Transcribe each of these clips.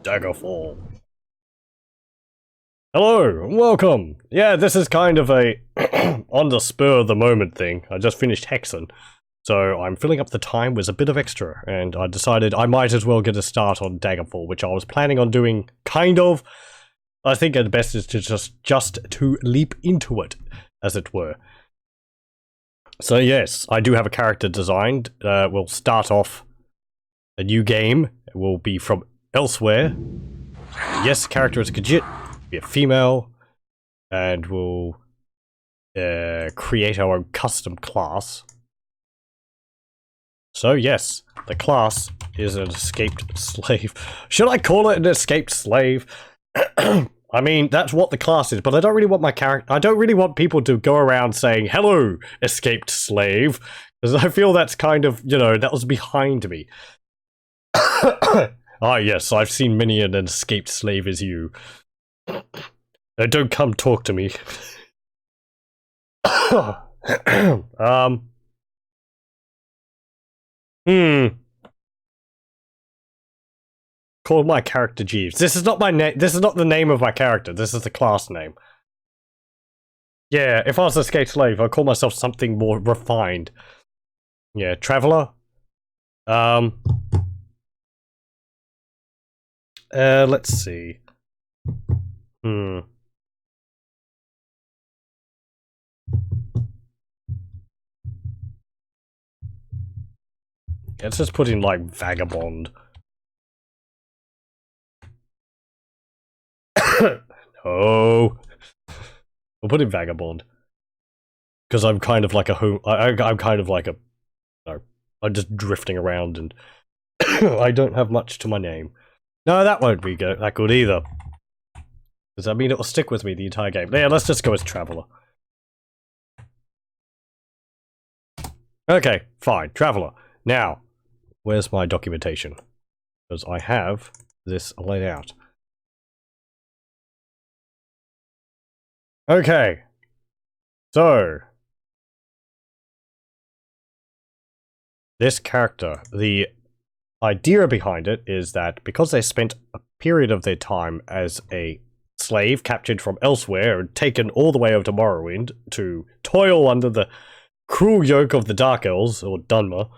Daggerfall. Hello, and welcome! Yeah, this is kind of a on the spur of the moment thing. I just finished Hexen, so I'm filling up the time with a bit of extra, and I decided I might as well get a start on Daggerfall, which I was planning on doing, kind of. I think the best is to just to leap into it, as it were. So yes, I do have a character designed. We'll start off a new game. It will be from Elsweyr. Yes, the character is a Khajiit, be a female, and we'll create our own custom class. So yes, the class is an escaped slave. Should I call it an escaped slave? I mean, that's what the class is, but I don't really want my character. I don't really want people to go around saying, "Hello, escaped slave," because I feel that's kind of, you know, that was behind me. Ah, yes, I've seen many an escaped slave as you. Don't come talk to me. Call my character Jeeves. This is not my name. This is not the name of my character. This is the class name. Yeah, if I was an escaped slave, I'd call myself something more refined. Yeah, traveler. Let's see. Let's just put in, like, vagabond. No. We'll put in vagabond. Because I'm kind of like a I'm kind of like a... No, I'm just drifting around and... I don't have much to my name. No, that won't be that good either. Does that mean it will stick with me the entire game? Yeah, let's just go as traveler. Okay, fine, traveler. Now, where's my documentation? Because I have this laid out. Okay. So. This character, the idea behind it is that because they spent a period of their time as a slave captured from Elsweyr and taken all the way over to Morrowind to toil under the cruel yoke of the Dark Elves, or Dunmer.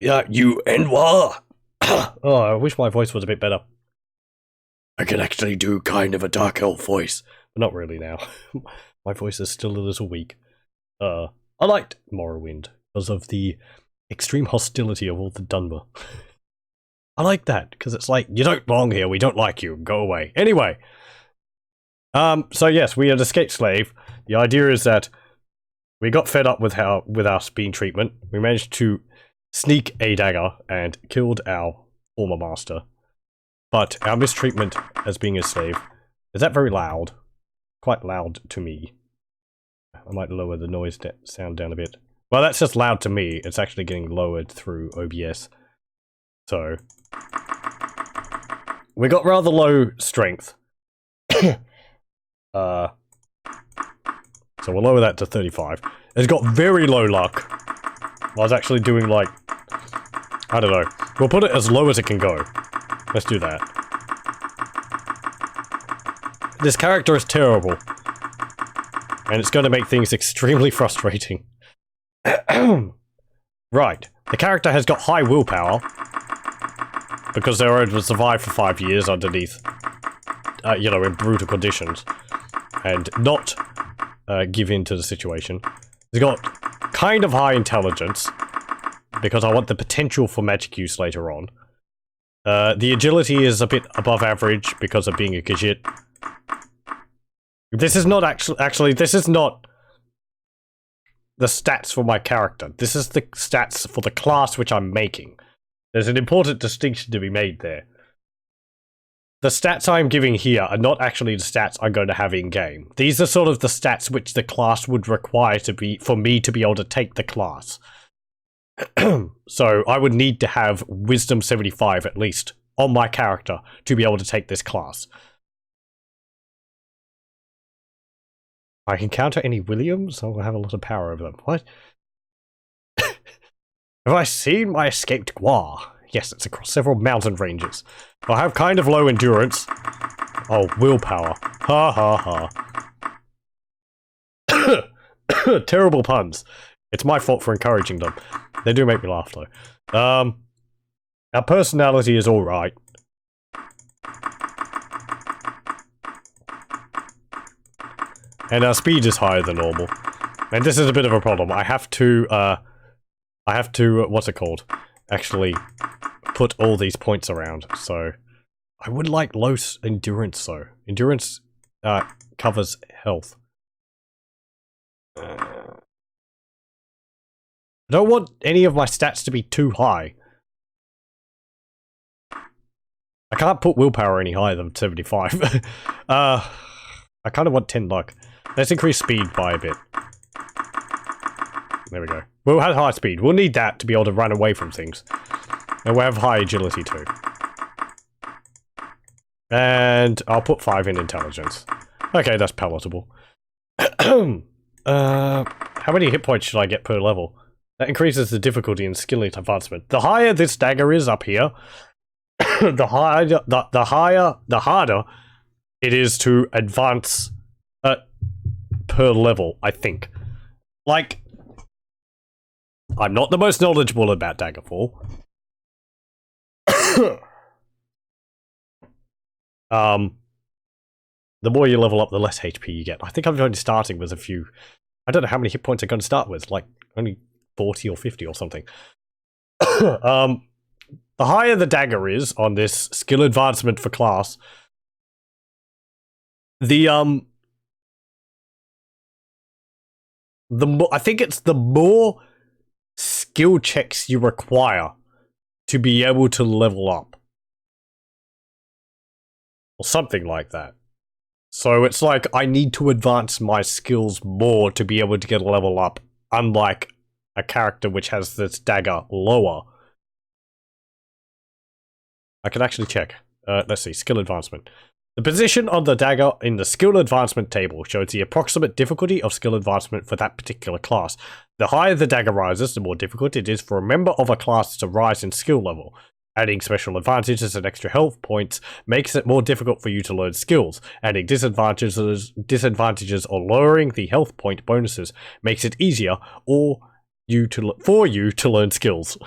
Yeah, you Enwa! Oh, I wish my voice was a bit better. I can actually do kind of a Dark Elf voice, but not really now. My voice is still a little weak. I liked Morrowind because of the extreme hostility of all the Dunmer. I like that, because it's like, you don't belong here, we don't like you, go away. Anyway. So yes, we are an escaped slave. The idea is that we got fed up with our speed treatment. We managed to sneak a dagger and killed our former master. But our mistreatment as being a slave, is that very loud? Quite loud to me. I might lower the noise sound down a bit. Well, that's just loud to me. It's actually getting lowered through OBS. So, we got rather low strength. So we'll lower that to 35. It's got very low luck. I was actually doing, like, I don't know. We'll put it as low as it can go. Let's do that. This character is terrible. And it's going to make things extremely frustrating. Right. The character has got high willpower. Because they were able to survive for 5 years underneath, you know, in brutal conditions. And not give in to the situation. He's got kind of high intelligence. Because I want the potential for magic use later on. The agility is a bit above average because of being a Khajiit. This is not actually, this is not the stats for my character. This is the stats for the class which I'm making. There's an important distinction to be made there. The stats I'm giving here are not actually the stats I'm going to have in-game. These are sort of the stats which the class would require to be, for me to be able to take the class. So, I would need to have Wisdom 75 at least on my character to be able to take this class. I can counter any Williams, I'll have a lot of power over them. What? Have I seen my escaped Gua? Yes, it's across several mountain ranges. I have kind of low endurance. Oh, willpower. Ha ha ha. Terrible puns. It's my fault for encouraging them. They do make me laugh, though. Our personality is alright. And our speed is higher than normal. And this is a bit of a problem. I have to, what's it called? Actually put all these points around, so... I would like low endurance, though. Endurance, covers health. I don't want any of my stats to be too high. I can't put willpower any higher than 75. I kind of want 10 luck. Let's increase speed by a bit. There we go. We'll have high speed. We'll need that to be able to run away from things. And we'll have high agility too. And I'll put 5 in intelligence. Okay, that's palatable. How many hit points should I get per level? That increases the difficulty in skill advancement. The higher this dagger is up here, the harder it is to advance per level, I think. Like, I'm not the most knowledgeable about Daggerfall. The more you level up, the less HP you get. I think I'm only starting with a few... I don't know how many hit points I'm going to start with. Like, only 40 or 50 or something. The higher the dagger is on this skill advancement for class, the more, I think it's the more skill checks you require to be able to level up. Or something like that. So it's like, I need to advance my skills more to be able to get a level up, unlike a character which has this dagger lower. I can actually check. Let's see, skill advancement. The position of the dagger in the skill advancement table shows the approximate difficulty of skill advancement for that particular class. The higher the dagger rises, the more difficult it is for a member of a class to rise in skill level. Adding special advantages and extra health points makes it more difficult for you to learn skills. Adding disadvantages or lowering the health point bonuses makes it easier for you to learn skills.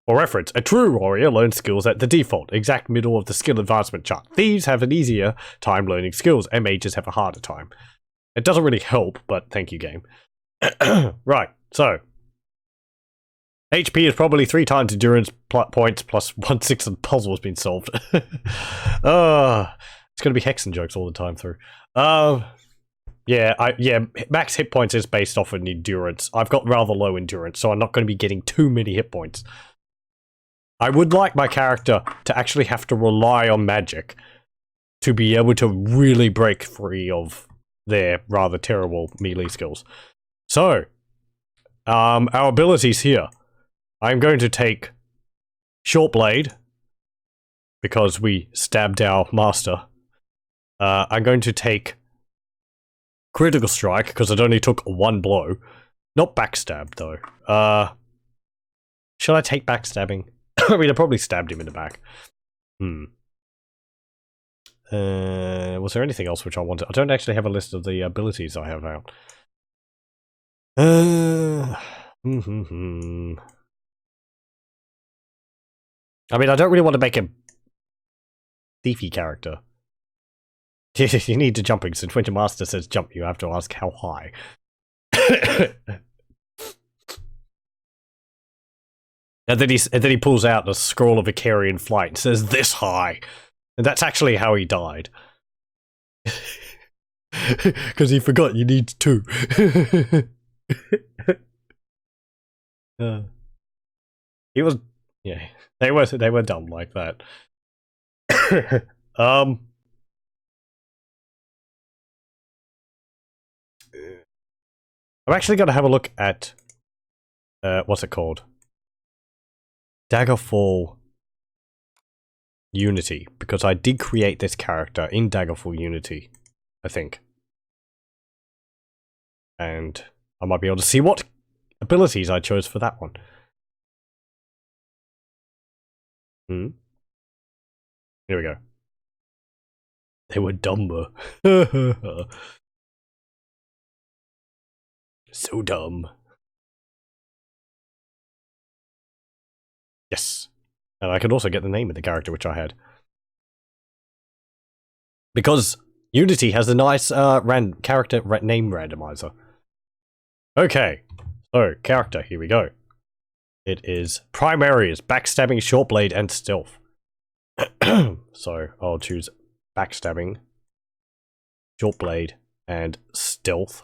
For reference, a true warrior learns skills at the default, exact middle of the skill advancement chart. Thieves have an easier time learning skills, and mages have a harder time. It doesn't really help, but thank you, game. Right, so... HP is probably 3 times endurance points plus 1/6 of the puzzle has been solved. It's gonna be Hexen jokes all the time through. Yeah, max hit points is based off of endurance. I've got rather low endurance, so I'm not going to be getting too many hit points. I would like my character to actually have to rely on magic to be able to really break free of their rather terrible melee skills. So, our abilities here. I'm going to take Short Blade, because we stabbed our master. I'm going to take Critical Strike, because it only took 1 blow. Not Backstab, though. Should I take Backstabbing? I mean, I probably stabbed him in the back. Was there anything else which I wanted? I don't actually have a list of the abilities I have out. I mean, I don't really want to make a thiefy character. You need to jumping, since when your master says jump, you have to ask how high. And then he pulls out the scroll of Icarian flight and says, "This high." And that's actually how he died. Because he forgot you need 2. He was... yeah. They were dumb like that. I'm actually going to have a look at what's it called? Daggerfall Unity, because I did create this character in Daggerfall Unity, I think. And I might be able to see what abilities I chose for that one. Hmm. Here we go. They were dumber. So dumb. Yes. And I could also get the name of the character, which I had. Because Unity has a nice character name randomizer. Okay. So, character, here we go. It is primary is backstabbing, shortblade, and stealth. So, I'll choose backstabbing, shortblade, and stealth.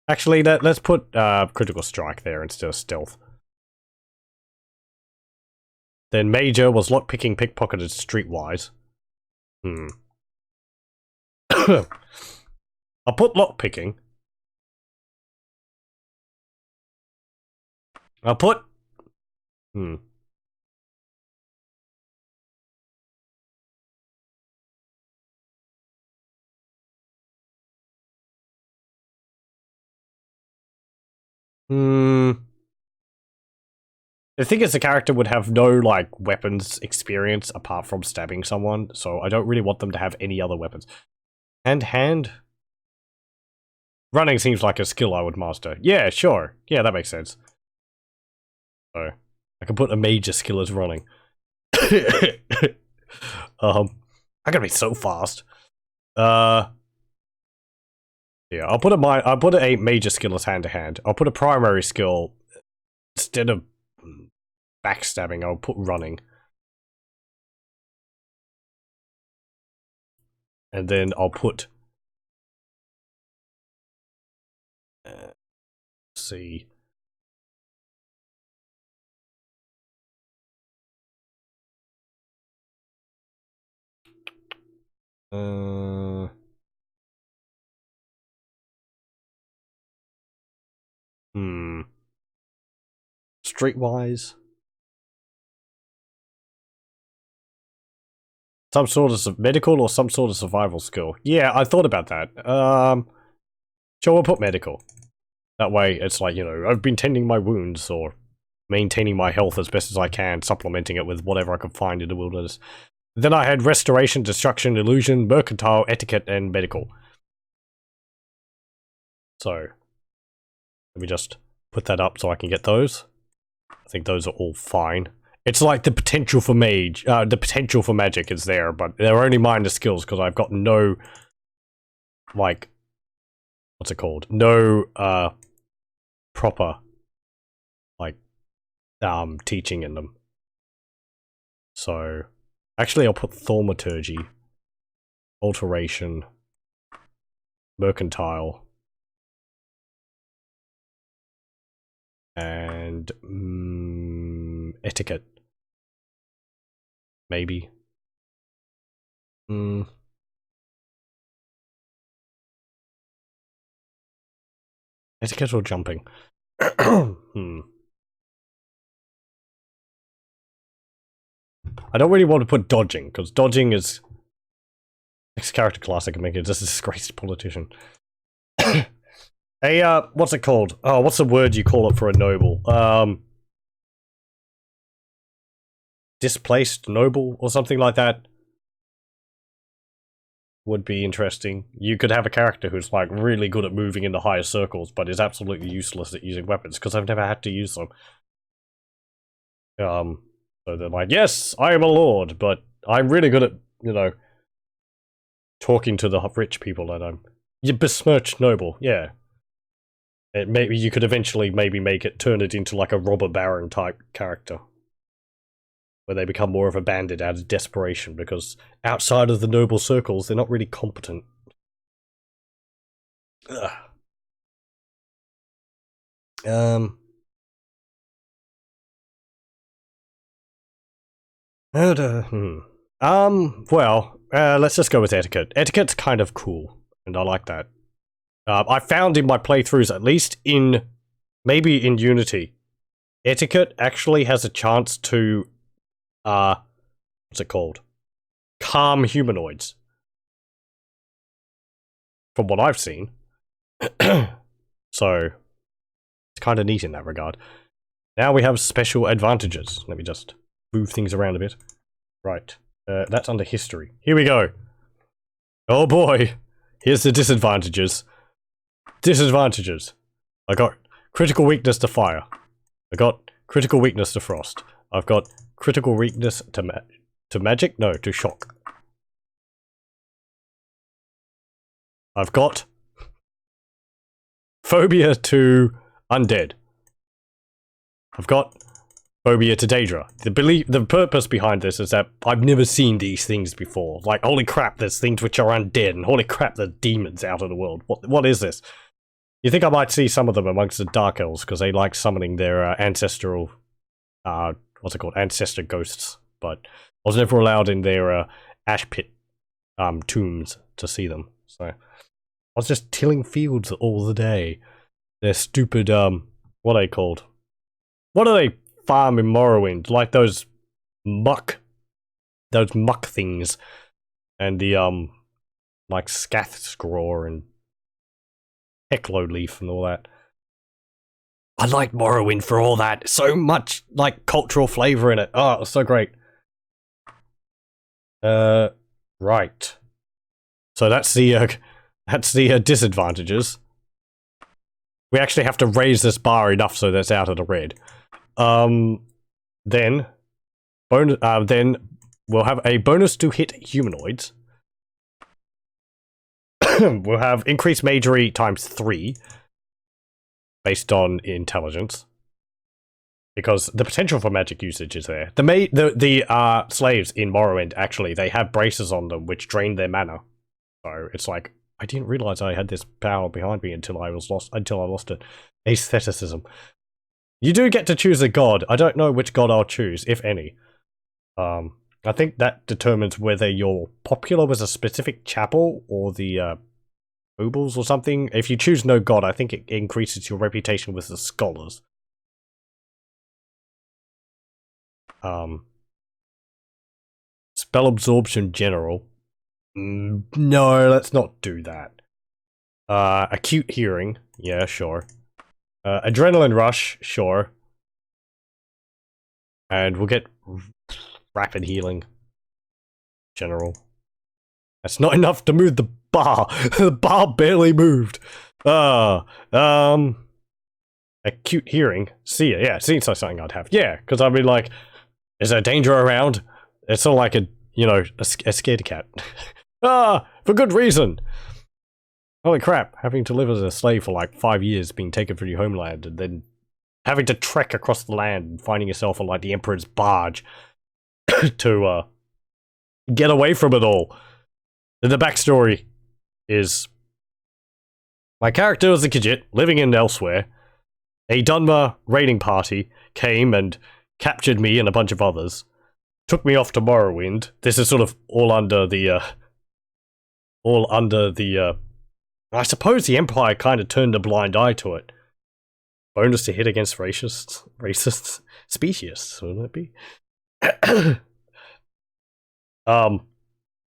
Actually, let's put critical strike there instead of stealth. Then major was lockpicking, pickpocketed, streetwise. I'll put lockpicking. I'll put... The thing is, the character would have no, like, weapons experience apart from stabbing someone, so I don't really want them to have any other weapons. Hand? Running seems like a skill I would master. Yeah, sure. Yeah, that makes sense. So, I can put a major skill as running. I'm gonna be so fast. Yeah, I'll put a major skill as hand-to-hand. I'll put a primary skill instead of backstabbing, I'll put running. And then I'll put... let's see. Streetwise. Some sort of medical or some sort of survival skill. Yeah, I thought about that. Sure, we'll put medical. That way, it's like, you know, I've been tending my wounds or maintaining my health as best as I can, supplementing it with whatever I could find in the wilderness. Then I had restoration, destruction, illusion, mercantile, etiquette, and medical. So, let me just put that up so I can get those. I think those are all fine. It's like the potential for magic is there, but they're only minor skills because I've got no, like, what's it called? No, proper, like, teaching in them. So, actually I'll put thaumaturgy, alteration, mercantile, and etiquette. Maybe. Etiquette or jumping? I don't really want to put dodging, because dodging is... Next character class I can make it just a disgraced politician. Hey, what's it called? Oh, what's the word you call it for a noble? Displaced noble or something like that would be interesting. You could have a character who's like really good at moving into higher circles, but is absolutely useless at using weapons because I've never had to use them. So they're like, yes, I am a lord, but I'm really good at, you know, talking to the rich people that I'm. You besmirched noble, yeah. Maybe you could eventually turn it into like a robber baron type character. Where they become more of a bandit out of desperation, because outside of the noble circles, they're not really competent. Ugh. Well, let's just go with etiquette. Etiquette's kind of cool, and I like that. I found in my playthroughs, at least maybe in Unity, etiquette actually has a chance to, what's it called? Calm humanoids. From what I've seen. So, it's kind of neat in that regard. Now we have special advantages. Let me just move things around a bit. Right. That's under history. Here we go. Oh boy. Here's the disadvantages. Disadvantages. I got critical weakness to fire. I got critical weakness to frost. I've got critical weakness to magic? No, to shock. I've got phobia to undead. I've got phobia to Daedra. The purpose behind this is that I've never seen these things before. Like, holy crap, there's things which are undead, and holy crap, there's demons out of the world. What is this? You think I might see some of them amongst the Dark Elves, because they like summoning their ancestral, what's it called, ancestor ghosts, but I was never allowed in their ash pit tombs to see them, so I was just tilling fields all the day. They're stupid, what are they called? What do they farm in Morrowind? Like those muck things, and the, like scath scraw and hecklo leaf and all that. I like Morrowind for all that. So much, like, cultural flavor in it. Oh, it was so great. Right. So that's the disadvantages. We actually have to raise this bar enough so that's out of the red. Then we'll have a bonus to hit humanoids. We'll have increased magery times 3 based on intelligence, because the potential for magic usage is there. The slaves in Morrowind, actually, they have braces on them which drain their mana. So it's like, I didn't realize I had this power behind me until I lost it. Aestheticism. You do get to choose a god. I don't know which god I'll choose, if any. I think that determines whether you're popular with a specific chapel or the nobles or something. If you choose no god, I think it increases your reputation with the scholars. Spell absorption general. No, let's not do that. Acute hearing. Yeah, sure. Adrenaline rush. Sure. And we'll get rapid healing. General. That's not enough to move the bar. The bar barely moved. Acute hearing. See ya. Yeah, seems like something I'd have. Yeah, because I'd be like, is there danger around? It's sort of like a, you know, a scaredy cat. For good reason. Holy crap, having to live as a slave for like 5 years, being taken from your homeland, and then having to trek across the land and finding yourself on like the Emperor's barge to get away from it all. And the backstory is my character was a Khajiit living in Elsweyr. A Dunmer raiding party came and captured me and a bunch of others, took me off to Morrowind. This is sort of all under the I suppose the Empire kind of turned a blind eye to it. Bonus to hit against racist speciesists, wouldn't it be?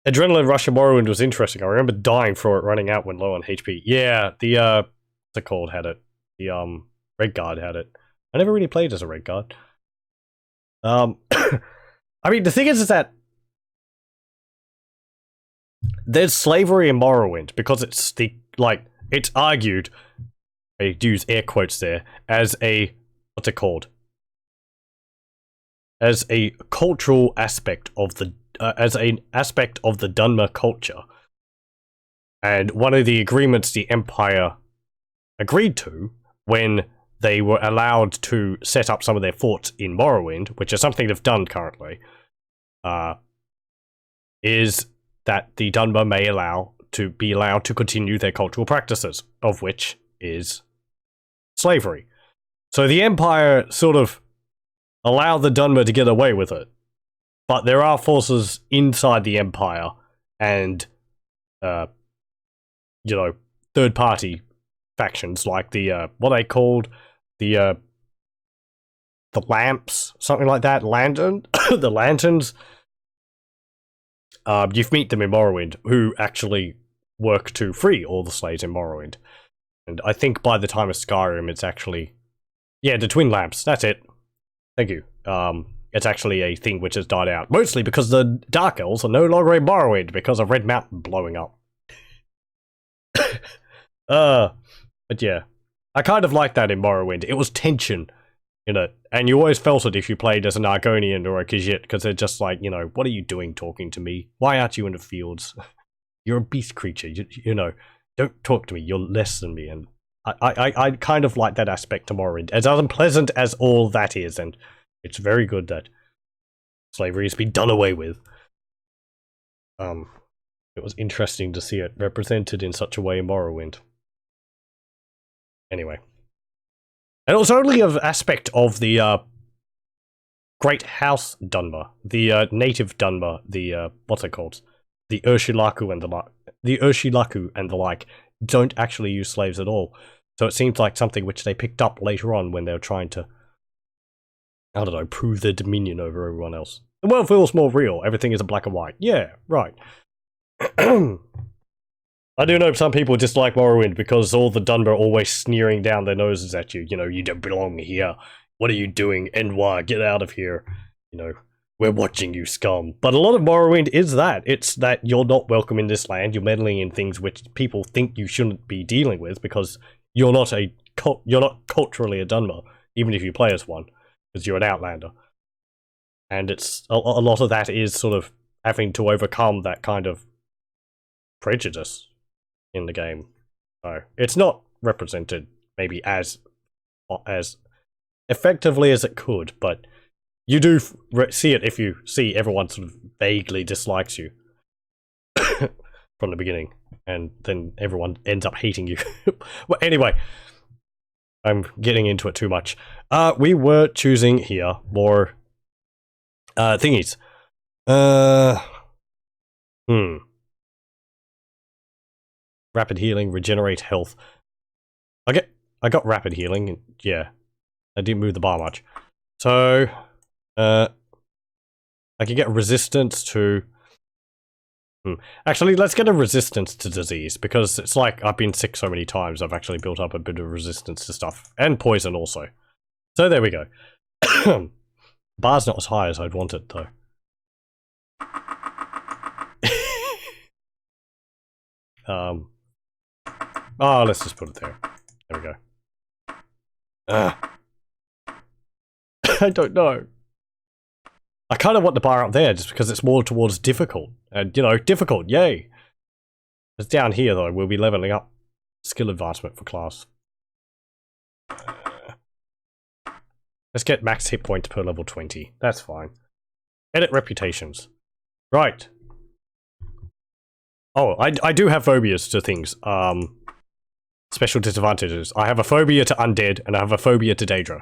Adrenaline Rush in Morrowind was interesting. I remember dying for it running out when low on HP. Yeah, the what's it called had it. The Red Guard had it. I never really played as a Red Guard. I mean, the thing is that there's slavery in Morrowind because it's the, like, it's argued, I use air quotes there, as a, what's it called? As a cultural aspect of the, as an aspect of the Dunmer culture. And one of the agreements the Empire agreed to when they were allowed to set up some of their forts in Morrowind, which is something they've done currently, is that the Dunmer may be allowed to continue their cultural practices, of which is slavery. So the Empire sort of allowed the Dunmer to get away with it, but there are forces inside the Empire and, you know, third-party factions like the, what are they called? The lamps, something like that. Lantern, the lanterns. You meet them in Morrowind, who actually work to free all the slaves in Morrowind. And I think by the time of Skyrim, it's actually, yeah, the twin lamps. That's it. Thank you. It's actually a thing which has died out. Mostly because the Dark Elves are no longer in Morrowind because of Red Mountain blowing up. But yeah. I kind of like that in Morrowind. It was tension in it. And you always felt it if you played as an Argonian or a Khajiit, because they're just like, you know, what are you doing talking to me? Why aren't you in the fields? You're a beast creature, you know. Don't talk to me, you're less than me. And I kind of like that aspect to Morrowind. As unpleasant as all that is, and it's very good that slavery has been done away with. It was interesting to see it represented in such a way in Morrowind. Anyway. And it was only an aspect of the Great House Dunmer, the native Dunmer, the what's it called? The Ursulaku and the like don't actually use slaves at all. So it seems like something which they picked up later on when they were trying to, I don't know, prove their dominion over everyone else. The world feels more real. Everything is in black and white. Yeah, right. I do know some people dislike Morrowind because all the Dunmer are always sneering down their noses at you. You know, you don't belong here. What are you doing? NY, get out of here. You know, we're watching you, scum. But a lot of Morrowind is that. It's that you're not welcome in this land. You're meddling in things which people think you shouldn't be dealing with because you're not culturally a Dunmer, even if you play as one, because you're an outlander. And it's a lot of that is sort of having to overcome that kind of prejudice in the game. So it's not represented maybe as effectively as it could, but you do see it if you see everyone sort of vaguely dislikes you from the beginning, and then everyone ends up hating you. Well, anyway, I'm getting into it too much. We were choosing here more thingies. Rapid healing, regenerate health. I got rapid healing, yeah. I didn't move the bar much. So, I can get resistance to... Actually, let's get a resistance to disease, because it's like I've been sick so many times, I've actually built up a bit of resistance to stuff. And poison also. So there we go. Bar's not as high as I'd want it, though. Oh, let's just put it there. There we go. I don't know. I kind of want the bar up there just because it's more towards difficult. And, you know, difficult, yay! It's down here, though, we'll be leveling up skill advancement for class. Let's get max hit points per level 20. That's fine. Edit reputations. Right. Oh, I do have phobias to things. Special disadvantages. I have a phobia to undead, and I have a phobia to Daedra.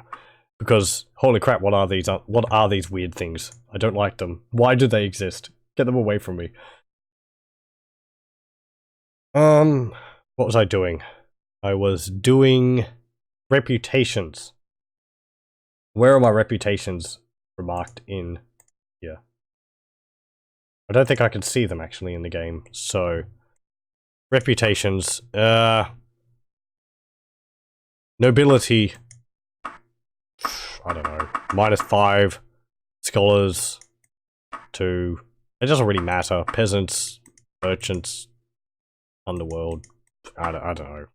Because, holy crap, what are these weird things? I don't like them. Why do they exist? Get them away from me. What was I doing? I was doing reputations. Where are my reputations remarked in here? I don't think I can see them actually in the game, so reputations, nobility, I don't know, -5, scholars, 2, it doesn't really matter, peasants, merchants, underworld, I don't know.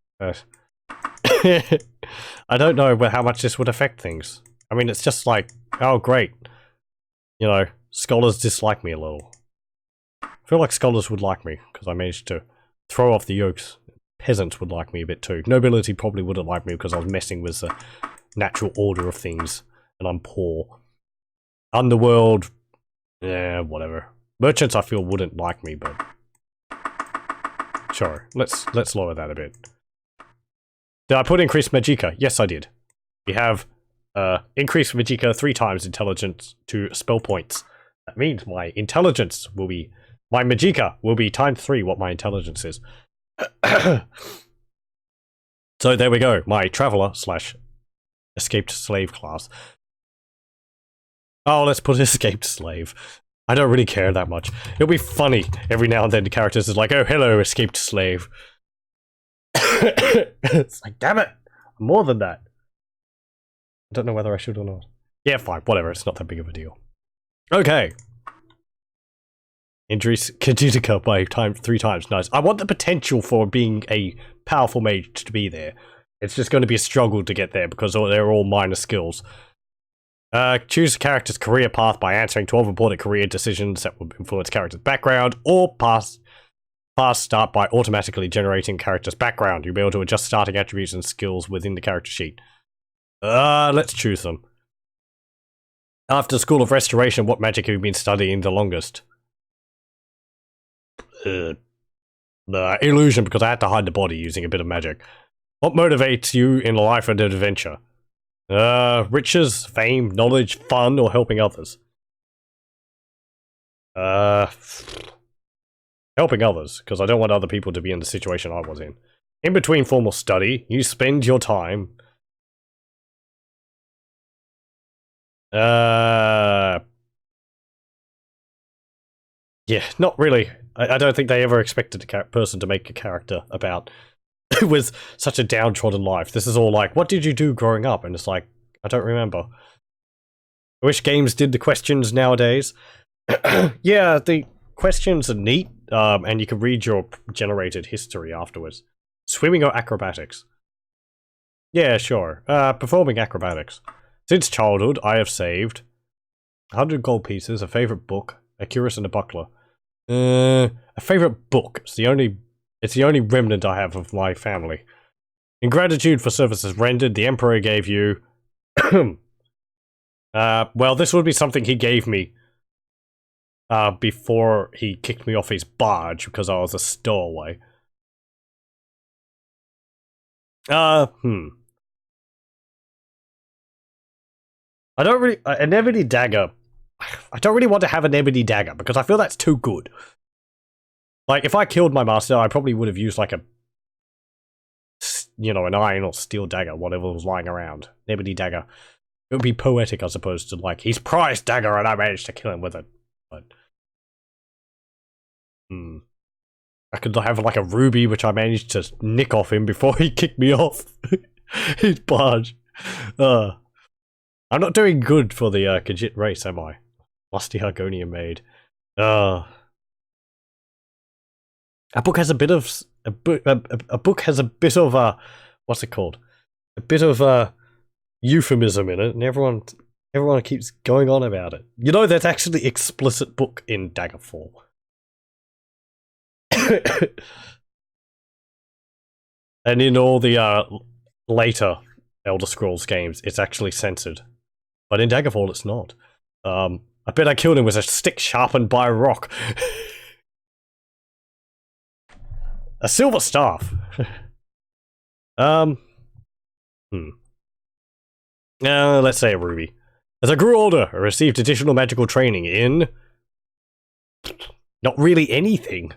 I don't know how much this would affect things. I mean, it's just like, oh great, you know, scholars dislike me a little. I feel like scholars would like me, because I managed to throw off the yokes. Peasants would like me a bit too. Nobility probably wouldn't like me because I was messing with the natural order of things, and I'm poor. Underworld, yeah, whatever. Merchants I feel wouldn't like me, but... Sure, let's lower that a bit. Did I put increased Magicka? Yes, I did. We have increased Magicka 3 times intelligence to spell points. That means my intelligence will be... My Magicka will be times 3 what my intelligence is. So there we go. My traveler / escaped slave class. Oh, let's put escaped slave. I don't really care that much. It'll be funny every now and then the characters is like, oh, hello, escaped slave. It's like, damn it, more than that. I don't know whether I should or not. Yeah, fine, whatever, it's not that big of a deal. Okay. Injuries Khajiit by 3 times, nice. I want the potential for being a powerful mage to be there. It's just going to be a struggle to get there because they're all minor skills. Choose a character's career path by answering 12 important career decisions that will influence character's background, or pass start by automatically generating character's background. You'll be able to adjust starting attributes and skills within the character sheet. Let's choose them. After School of Restoration, what magic have you been studying the longest? Illusion, because I had to hide the body using a bit of magic. What motivates you in life and adventure? Riches, fame, knowledge, fun, or helping others? Helping others, because I don't want other people to be in the situation I was in. In between formal study, you spend your time... Yeah, not really. I don't think they ever expected a person to make a character about who was such a downtrodden life. This is all like, what did you do growing up? And it's like, I don't remember. I wish games did the questions nowadays. Yeah, the questions are neat, and you can read your generated history afterwards. Swimming or acrobatics? Yeah, sure. Performing acrobatics. Since childhood, I have saved 100 gold pieces, a favorite book, a cuirass, and a buckler. A favorite book. It's the only remnant I have of my family. In gratitude for services rendered, the Emperor gave you... well, this would be something he gave me before he kicked me off his barge because I was a stowaway. I don't really... an ebony dagger. I don't really want to have an ebony dagger because I feel that's too good. Like, if I killed my master, I probably would have used like a... you know, an iron or steel dagger, whatever was lying around. An ebony dagger. It would be poetic as opposed to like, he's prized dagger and I managed to kill him with it. But... I could have like a ruby which I managed to nick off him before he kicked me off his barge. I'm not doing good for the Khajiit race, am I? Lusty Argonian maid. A book has a bit of a book has a bit of what's it called? A bit of euphemism in it, and everyone keeps going on about it. You know, that's actually explicit book in Daggerfall. And in all the later Elder Scrolls games, it's actually censored. But in Daggerfall, it's not. I bet I killed him with a stick sharpened by a rock. A silver staff. Let's say a ruby. As I grew older, I received additional magical training in... not really anything.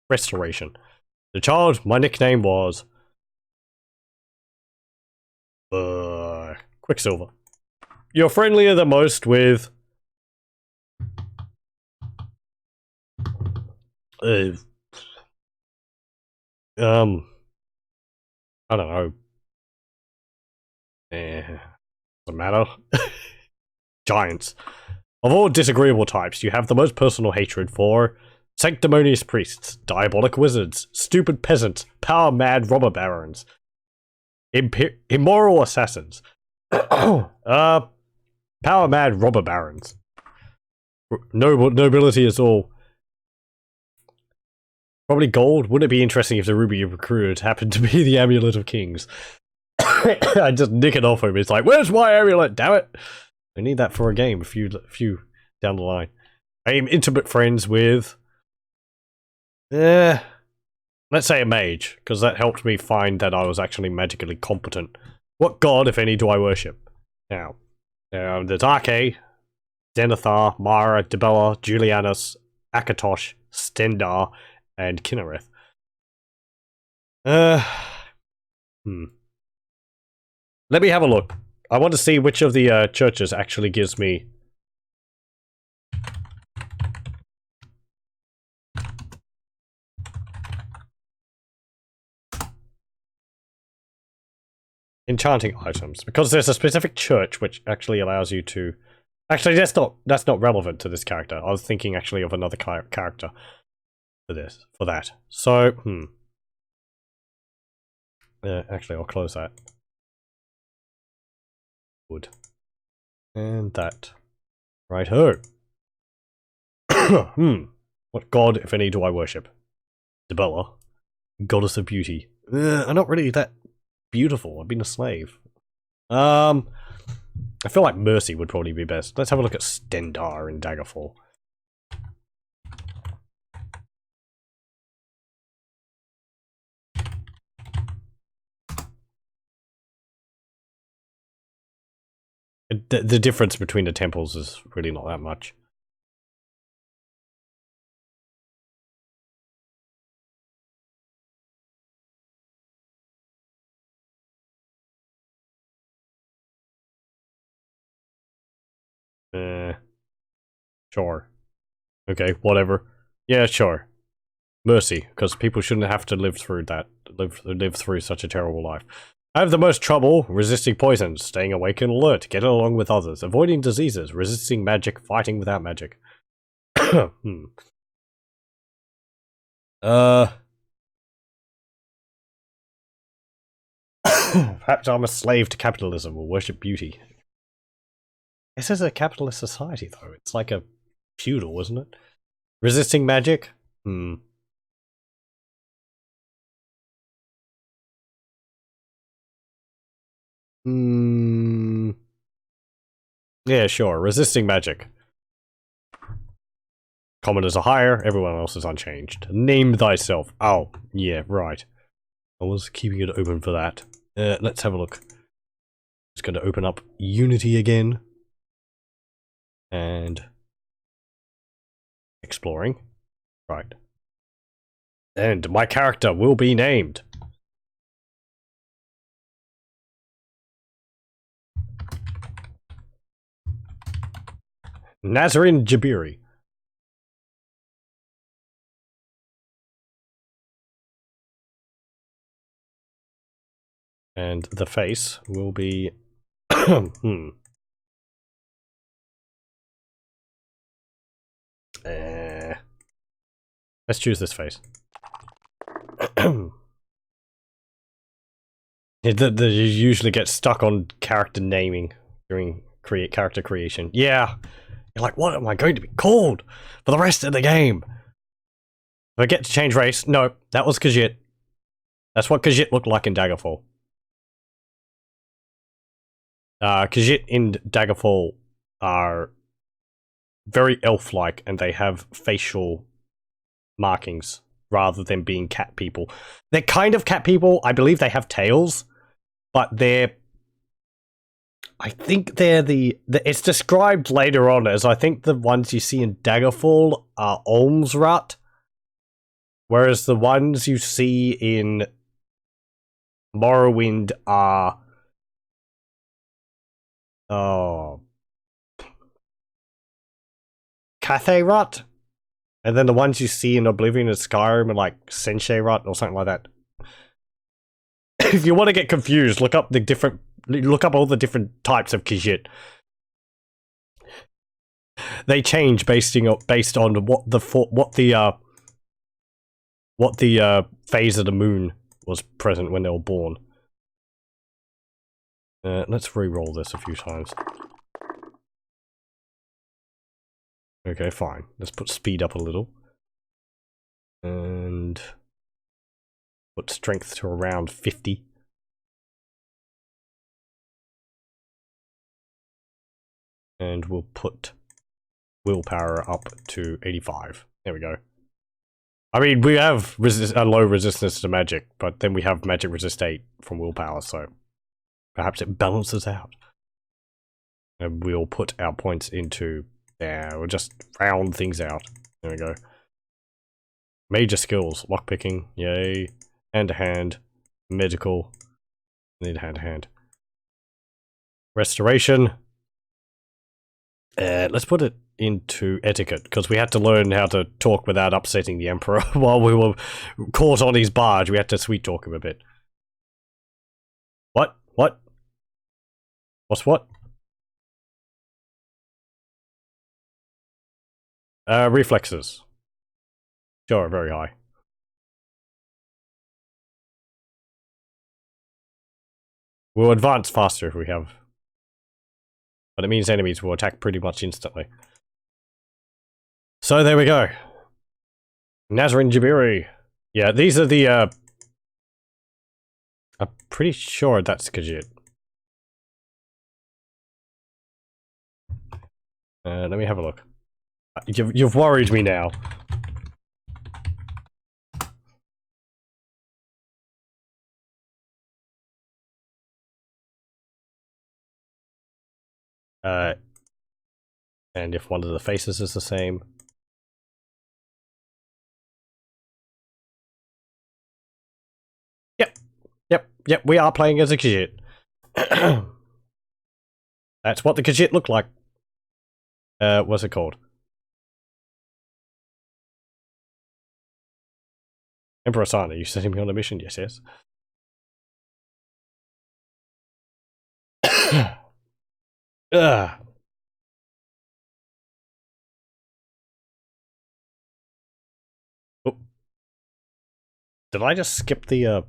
Restoration. The child, my nickname was... Quicksilver. You're friendlier than most with... I don't know. Doesn't matter. Giants. Of all disagreeable types, you have the most personal hatred for sanctimonious priests, diabolic wizards, stupid peasants, power-mad robber barons, immoral assassins, power-mad robber barons. Nobility is all. Probably gold. Wouldn't it be interesting if the ruby you recruited happened to be the amulet of kings? I just nick it off him. It's like, where's my amulet? Damn it! We need that for a game. A few down the line. I am intimate friends with. Let's say a mage, because that helped me find that I was actually magically competent. What god, if any, do I worship? Now, there's Arche, Zenithar, Mara, Dibella, Julianus, Akatosh, Stendar, and Kinnereth. Let me have a look. I want to see which of the churches actually gives me... Enchanting items. Because there's a specific church which actually allows you to... Actually, that's not relevant to this character. I was thinking actually of another character for that. So, actually, I'll close that. Wood. And that. Right-ho. What god, if any, do I worship? Dibella. Goddess of beauty. I'm not really that beautiful. I've been a slave. I feel like Mercy would probably be best. Let's have a look at Stendar in Daggerfall. The difference between the temples is really not that much. Sure. Okay, whatever. Yeah, sure. Mercy, because people shouldn't have to live through that. Live through such a terrible life. I have the most trouble resisting poisons, staying awake and alert, getting along with others, avoiding diseases, resisting magic, fighting without magic. Perhaps I'm a slave to capitalism or worship beauty. This is a capitalist society, though. It's like a feudal, isn't it? Resisting magic? Yeah, sure. Resisting magic. Commoners are higher, everyone else is unchanged. Name thyself. Oh, yeah, right. I was keeping it open for that. Let's have a look. Just going to open up Unity again. And... exploring. Right. And my character will be named. Nasrin Jabiri. And the face will be... Let's choose this face. You usually get stuck on character naming during character creation. Yeah. You're like, what am I going to be called for the rest of the game? If I get to change race, no, that was Khajiit. That's what Khajiit looked like in Daggerfall. Khajiit in Daggerfall are very elf-like, and they have facial markings rather than being cat people. They're kind of cat people. I believe they have tails, but they're... I think they're it's described later on as I think the ones you see in Daggerfall are Olmsrut, whereas the ones you see in Morrowind are... Cathay-rut? And then the ones you see in Oblivion and Skyrim are like Sensei-rut or something like that. If you want to get confused, look up all the different types of Khajiit. They change based on what the phase of the moon was present when they were born. Let's re-roll this a few times. Okay, fine. Let's put speed up a little. And put strength to around 50. And we'll put willpower up to 85. There we go. I mean, we have a low resistance to magic, but then we have magic resist 8 from willpower, so perhaps it balances out. And we'll put our points into... yeah, we'll just round things out. There we go. Major skills. Lockpicking. Yay. Hand-to-hand. Medical. Need hand-to-hand. Restoration. Let's put it into etiquette, because we had to learn how to talk without upsetting the Emperor while we were caught on his barge. We had to sweet-talk him a bit. What? What? What's what? Reflexes. Sure, very high. We'll advance faster if we have. But it means enemies will attack pretty much instantly. So there we go. Nasrin Jabiri. Yeah, these are the, I'm pretty sure that's Khajiit. Let me have a look. You've worried me now. And if one of the faces is the same. Yep, we are playing as a Khajiit. That's what the Khajiit look like. What's it called? Emperor Sana, you sending me on a mission? Yes, yes. Ugh. Oh. Did I just skip the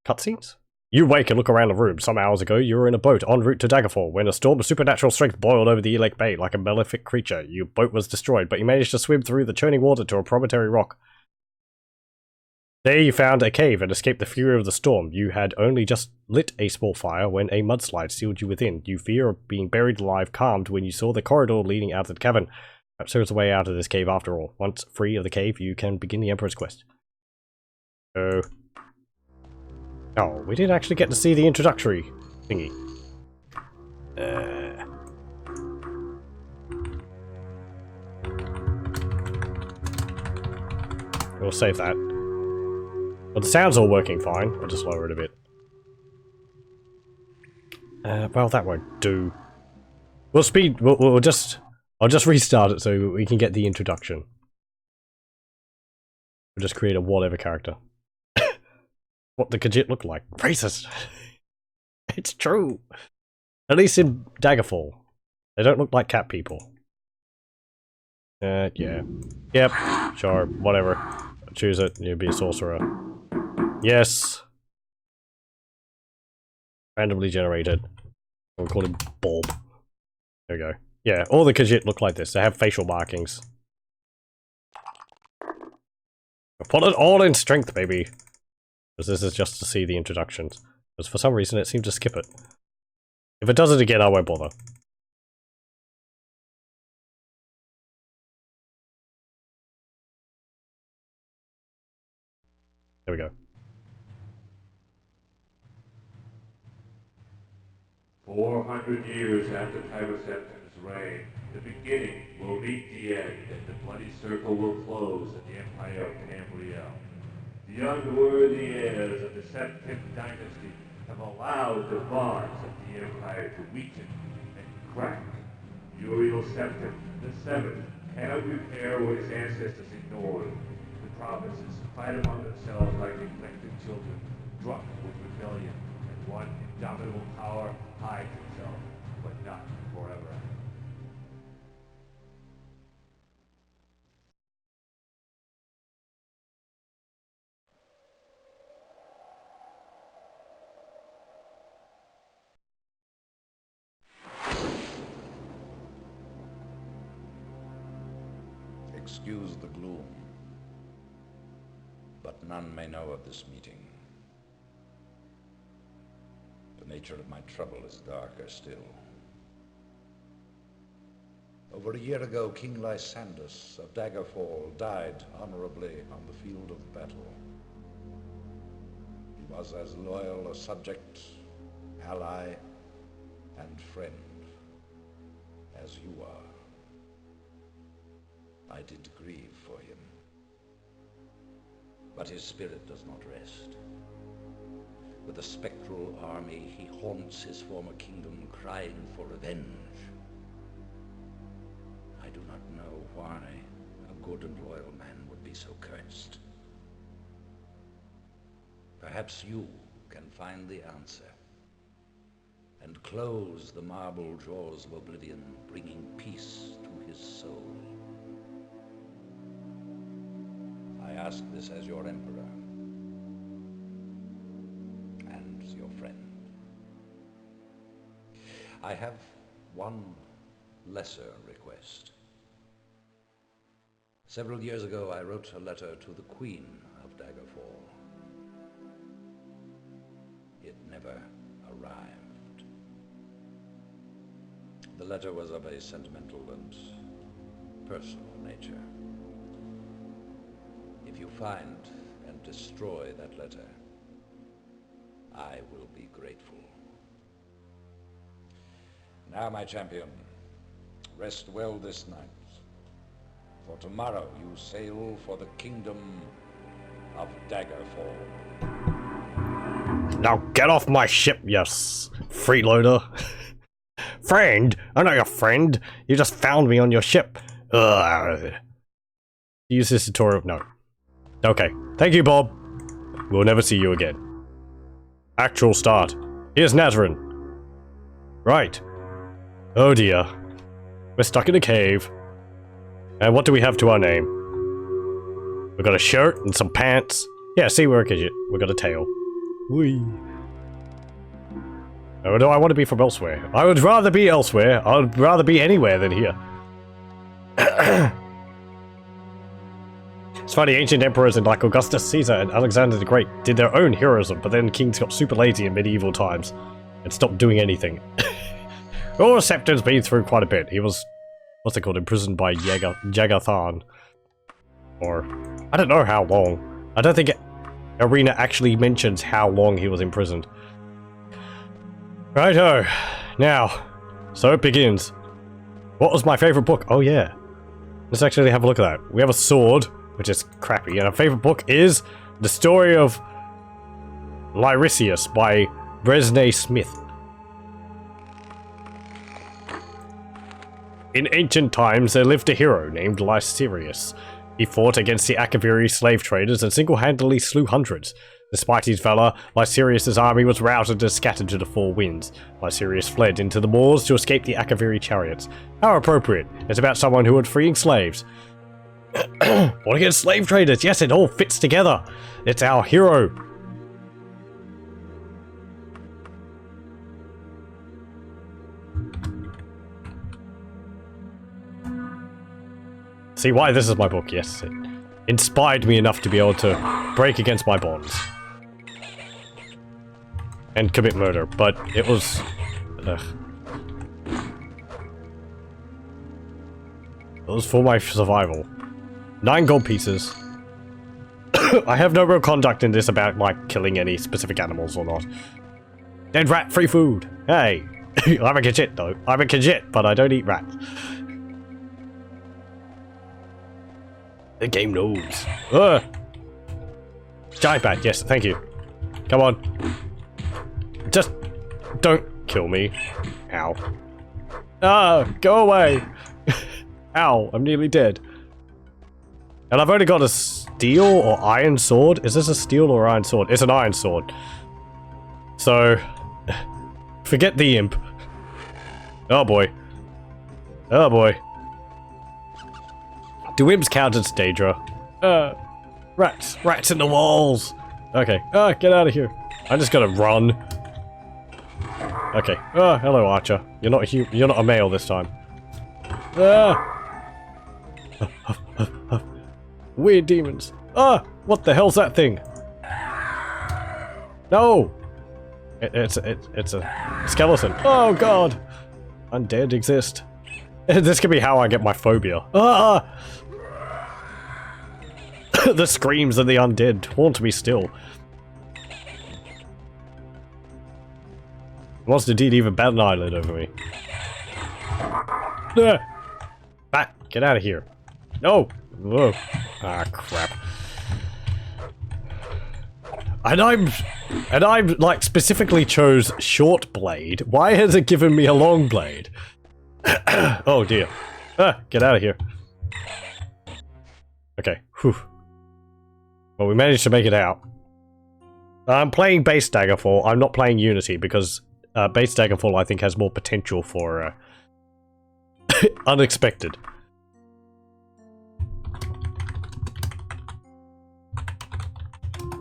cutscenes? You wake and look around the room. Some hours ago, you were in a boat en route to Daggerfall when a storm of supernatural strength boiled over the Elec Bay like a malefic creature. Your boat was destroyed, but you managed to swim through the churning water to a promontory rock. There you found a cave and escaped the fury of the storm. You had only just lit a small fire when a mudslide sealed you within. You fear of being buried alive calmed when you saw the corridor leading out of the cavern. Perhaps there is a way out of this cave after all. Once free of the cave, you can begin the Emperor's quest. Oh, we didn't actually get to see the introductory thingy. We'll save that. Well, the sound's all working fine. I'll just lower it a bit. Well, that won't do. We'll just... I'll just restart it so we can get the introduction. We'll just create a whatever character. What the Khajiit look like. Racist! It's true! At least in Daggerfall. They don't look like cat people. Yeah. Yep, sure, whatever. Choose it, you'll be a sorcerer. Yes! Randomly generated. We'll call him Bob. There we go. Yeah, all the Khajiit look like this. They have facial markings. Put it all in strength, baby! Because this is just to see the introductions. Because for some reason it seemed to skip it. If it does it again, I won't bother. There we go. 400 years after Tyroseptim's reign, the beginning will meet the end, and the bloody circle will close in the Empire of Tamriel. The unworthy heirs of the Septim dynasty have allowed the bonds of the Empire to weaken and crack. Uriel Septim, the Seventh, cannot repair what his ancestors ignored. The provinces fight among themselves like neglected children, drunk with rebellion, and one indomitable power hides himself, but not forever. Excuse the gloom, but none may know of this meeting. The nature of my trouble is darker still. Over a year ago, King Lysandus of Daggerfall died honorably on the field of battle. He was as loyal a subject, ally, and friend as you are. I did grieve for him, but his spirit does not rest. With a spectral army, he haunts his former kingdom, crying for revenge. I do not know why a good and loyal man would be so cursed. Perhaps you can find the answer. and close the marble jaws of oblivion, bringing peace to his soul. I ask this as your emperor and your friend. I have one lesser request. Several years ago, I wrote a letter to the Queen of Daggerfall. It never arrived. The letter was of a sentimental and personal nature. If you find and destroy that letter, I will be grateful. Now, my champion, rest well this night. For tomorrow you sail for the kingdom of Daggerfall. Now get off my ship, you freeloader. Friend? I'm not your friend. You just found me on your ship. Ugh. Use this tutorial. No. Okay. Thank you, Bob. We'll never see you again. Actual start. Here's Nasrin. Right. Oh dear. We're stuck in a cave. And what do we have to our name? We've got a shirt and some pants. Yeah, see, we're a Khajiit. We've got a tail. Whee. Oh, no, I want to be from Elsweyr. I would rather be Elsweyr. I would rather be anywhere than here. It's funny, ancient emperors like Augustus Caesar and Alexander the Great did their own heroism, but then kings got super lazy in medieval times and stopped doing anything. Well, Septon's been through quite a bit. He was, what's it called, imprisoned by Jagathan. Or, I don't know how long. I don't think Arena actually mentions how long he was imprisoned. Righto. Now, so it begins. What was my favorite book? Oh yeah. Let's actually have a look at that. We have a sword, which is crappy, and our favorite book is The Story of Lyrisius by Bresnay Smith. In ancient times, there lived a hero named Lysirius. He fought against the Akaviri slave traders and single-handedly slew hundreds. Despite his valor, Lysirius' army was routed and scattered to the four winds. Lysirius fled into the moors to escape the Akaviri chariots. How appropriate. It's about someone who was freeing slaves. Fought against slave traders. Yes, it all fits together. It's our hero. See why this is my book, yes. It inspired me enough to be able to break against my bonds. And commit murder, but it was... Ugh. It was for my survival. 9 gold pieces. I have no real conduct in this about, like, killing any specific animals or not. Dead rat, free food! Hey! I'm a Khajiit, though. I'm a Khajiit, but I don't eat rats. The game knows. Ugh! Giant bat, yes, thank you. Come on. Just don't kill me. Ow. Ah, go away. Ow, I'm nearly dead. And I've only got a steel or iron sword. Is this a steel or iron sword? It's an iron sword. So, forget the imp. Oh boy. Oh boy. Do imps count as Daedra? Rats in the walls. Okay. Get out of here. I'm just gonna run. Okay. Hello, Archer. You're not a male this time. Weird demons. What the hell's that thing? No. It's a skeleton. Oh god. Undead exist. This could be how I get my phobia. The screams of the undead haunt me still. Monster did even bat an eyelid over me. Bat, get out of here. No! Whoa. Ah, crap. And I'm like specifically chose short blade. Why has it given me a long blade? Oh dear. Get out of here. Okay. Whew. Well, we managed to make it out. I'm playing base Daggerfall. I'm not playing Unity because base Daggerfall, I think, has more potential for unexpected.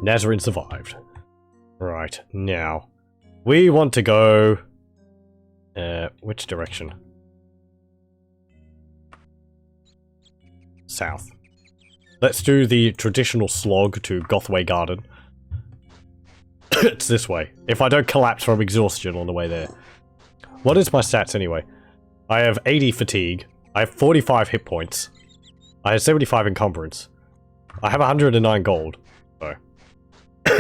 Nasrin survived. Right, now we want to go which direction? South. Let's do the traditional slog to Gothway Garden. It's this way. If I don't collapse from exhaustion on the way there. What is my stats anyway? I have 80 fatigue. I have 45 hit points. I have 75 encumbrance. I have 109 gold. So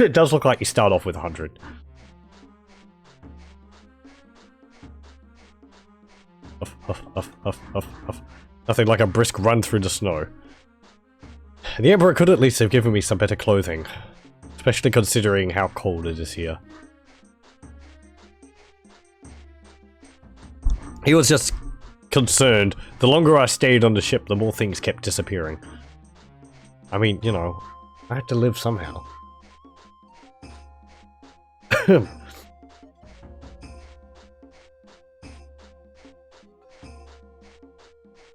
it does look like you start off with 100. Huff, huff, huff, huff, huff, huff. Nothing like a brisk run through the snow. The Emperor could at least have given me some better clothing. Especially considering how cold it is here. He was just concerned. The longer I stayed on the ship, the more things kept disappearing. I mean, you know, I had to live somehow.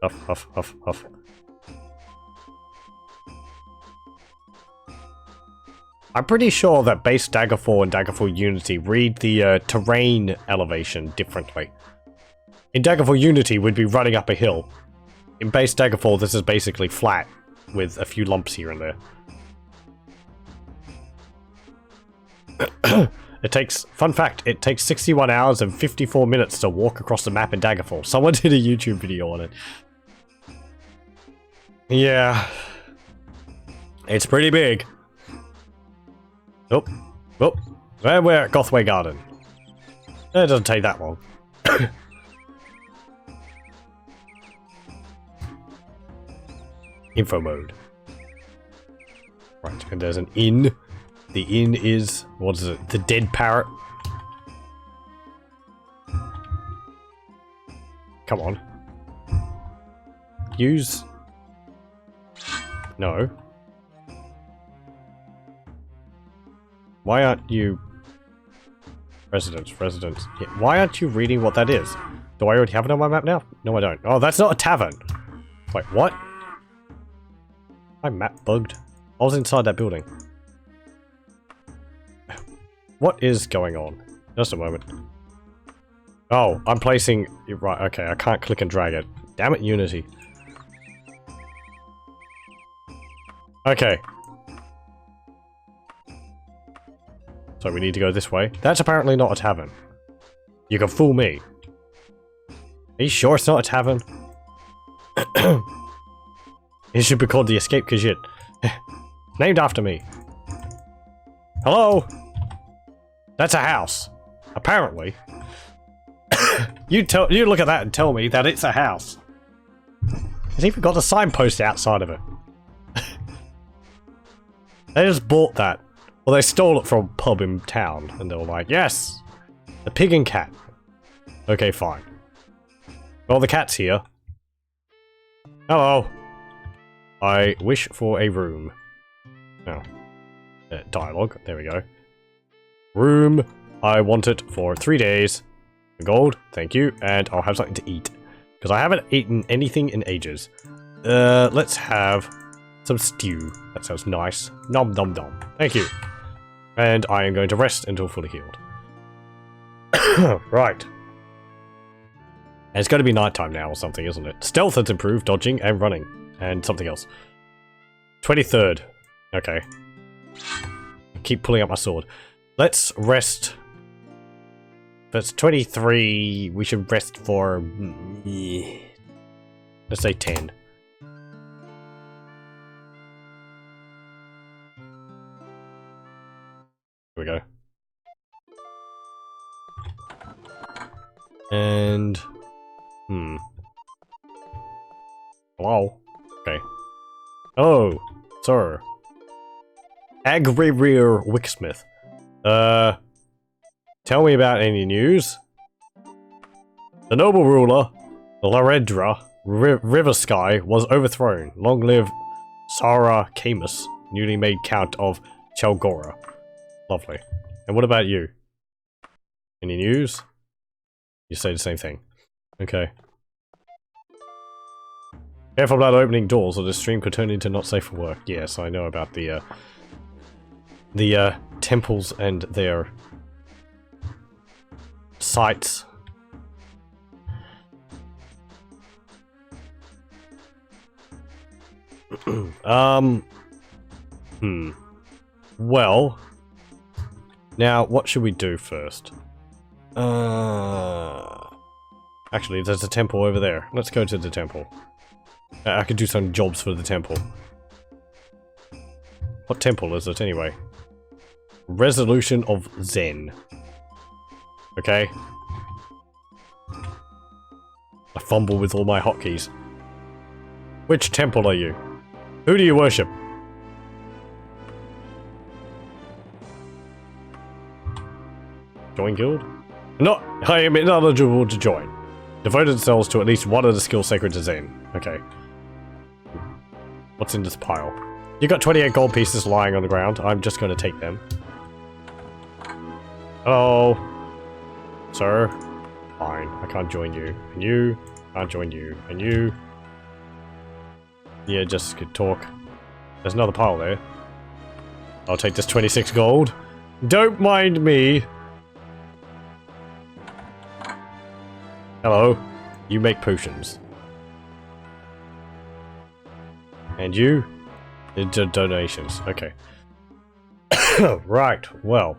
Huff, huff, huff, huff. I'm pretty sure that base Daggerfall and Daggerfall Unity read the terrain elevation differently. In Daggerfall Unity, we'd be running up a hill. In base Daggerfall, this is basically flat, with a few lumps here and there. It takes, fun fact, it takes 61 hours and 54 minutes to walk across the map in Daggerfall. Someone did a YouTube video on it. Yeah. It's pretty big. Oh, oh, and we're at Gothway Garden. It doesn't take that long. Info mode. Right, and there's an inn. The inn is, what is it? The Dead Parrot. Come on. Use. No. Why aren't you... Residence. Yeah, why aren't you reading what that is? Do I already have it on my map now? No, I don't. Oh, that's not a tavern! Wait, what? My map bugged. I was inside that building. What is going on? Just a moment. Oh, I'm placing... Right, okay, I can't click and drag it. Damn it, Unity. Okay. So we need to go this way. That's apparently not a tavern. You can fool me. Are you sure it's not a tavern? It should be called the Escape Khajiit. Named after me. Hello? That's a house. Apparently. You look at that and tell me that it's a house. It's even got a signpost outside of it. They just bought that. Well, they stole it from a pub in town, and they were like, yes! The pig and cat. Okay, fine. Well, the cat's here. Hello. I wish for a room. Oh. Dialogue. There we go. Room. I want it for 3 days. Gold. Thank you. And I'll have something to eat. Because I haven't eaten anything in ages. Let's have some stew. That sounds nice. Nom nom nom. Thank you. And I am going to rest until fully healed. Right. And it's going to be nighttime now or something, isn't it? Stealth has improved, dodging and running. And something else. 23rd. Okay. Keep pulling up my sword. Let's rest. That's 23. We should rest for... let's say 10. Here we go. And... Hello? Okay. Hello, sir. Agrirear Wicksmith. Tell me about any news? The noble ruler, Laredra Riversky, was overthrown. Long live Sara Camus, newly made Count of Chelgora. Lovely. And what about you? Any news? You say the same thing. Okay. Careful about opening doors or the stream could turn into not safe for work. Yes, I know about the temples and their sites. Well, now what should we do first? Actually, there's a temple over there. Let's go to the temple. I could do some jobs for the temple. What temple is it anyway? Resolution of Zen. Okay. I fumble with all my hotkeys. Which temple are you? Who do you worship? Join guild? No, I am ineligible to join. Devote themselves to at least one of the skills sacred to Zen. Okay. What's in this pile? You got 28 gold pieces lying on the ground. I'm just going to take them. Hello. Sir. Fine. I can't join you. And you. Can't join you. And you. Yeah, just could talk. There's another pile there. I'll take this 26 gold. Don't mind me. Hello. You make potions. And you? Donations. Okay. Right. Well.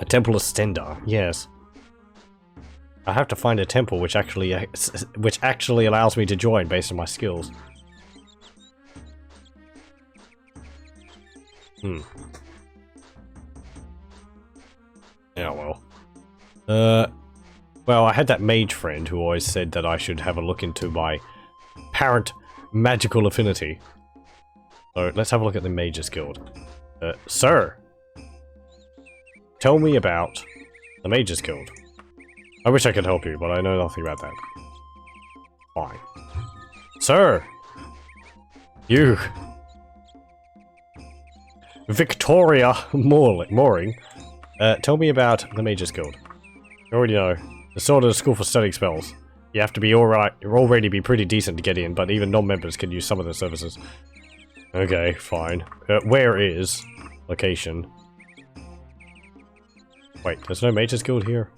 A temple of Stendar. Yes. I have to find a temple which actually allows me to join based on my skills. Yeah, well. Well, I had that mage friend who always said that I should have a look into my apparent magical affinity. So, let's have a look at the Mages Guild. Sir! Tell me about the Mages Guild. I wish I could help you, but I know nothing about that. Fine. Sir! You! Victoria Mooring. Tell me about the Mages Guild. You already know. It's sort of a school for studying spells. You have to be already be pretty decent to get in, but even non-members can use some of their services. Okay, fine. Where is location? Wait, there's no Mages Guild here?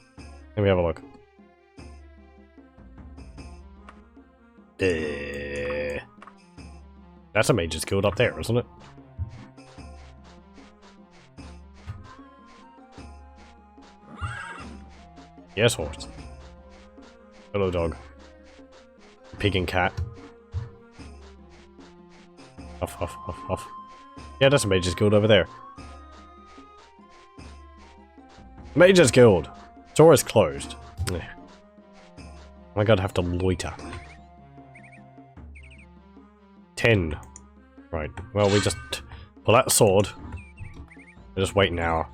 Let me have a look. That's a Mages Guild up there, isn't it? Yes, horse. Hello, dog. Pig and cat. Huff, huff, huff, huff. Yeah, that's a Mages Guild over there. Mages Guild! Door is closed. I gotta have to loiter. 10. Right. Well, we just pull out the sword. We just wait an hour.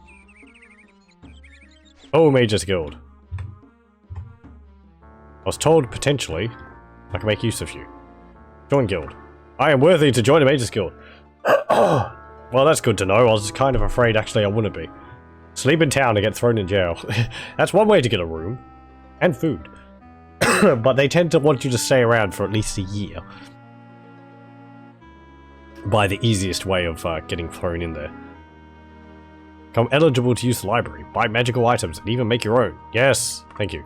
Oh, Mages Guild. I was told, potentially, I can make use of you. Join guild. I am worthy to join a Mages Guild. Well, that's good to know. I was kind of afraid, actually, I wouldn't be. Sleep in town and get thrown in jail. That's one way to get a room. And food. But they tend to want you to stay around for at least a year. By the easiest way of getting thrown in there. Become eligible to use the library. Buy magical items and even make your own. Yes, thank you.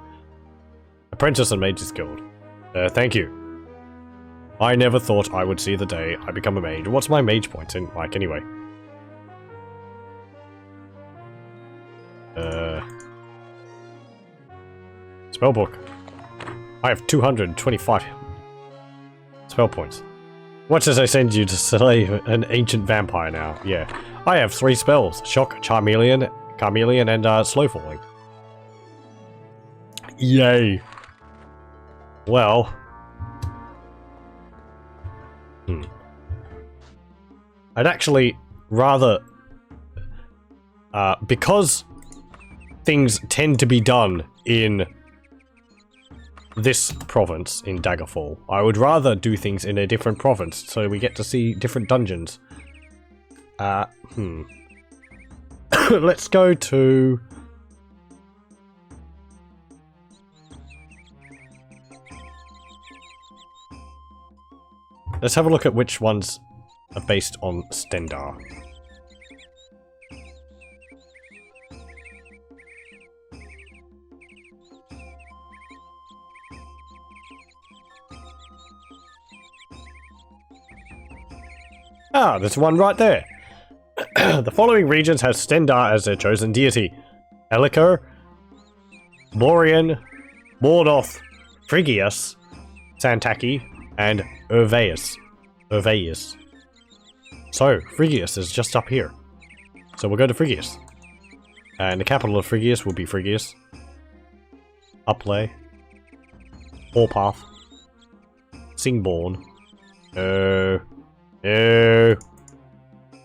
Apprentice and Mages Guild. Thank you. I never thought I would see the day I become a mage. What's my mage point in like anyway? Spellbook. I have 225 spell points. What does I send you to slay an ancient vampire now? Yeah. I have 3 spells. Shock, Charmeleon, and Slow Falling. Yay. Well. I'd actually rather... because things tend to be done in this province, in Daggerfall, I would rather do things in a different province, so we get to see different dungeons. Let's go to... Let's have a look at which ones are based on Stendarr. Ah, there's one right there. The following regions have Stendarr as their chosen deity. Elliker, Lorien, Mordoth, Frigius, Santaki, and Urveus. So, Frigius is just up here. So we'll go to Frigius. And the capital of Frigius will be Frigius. Uplay. Orpath. Singborn. No.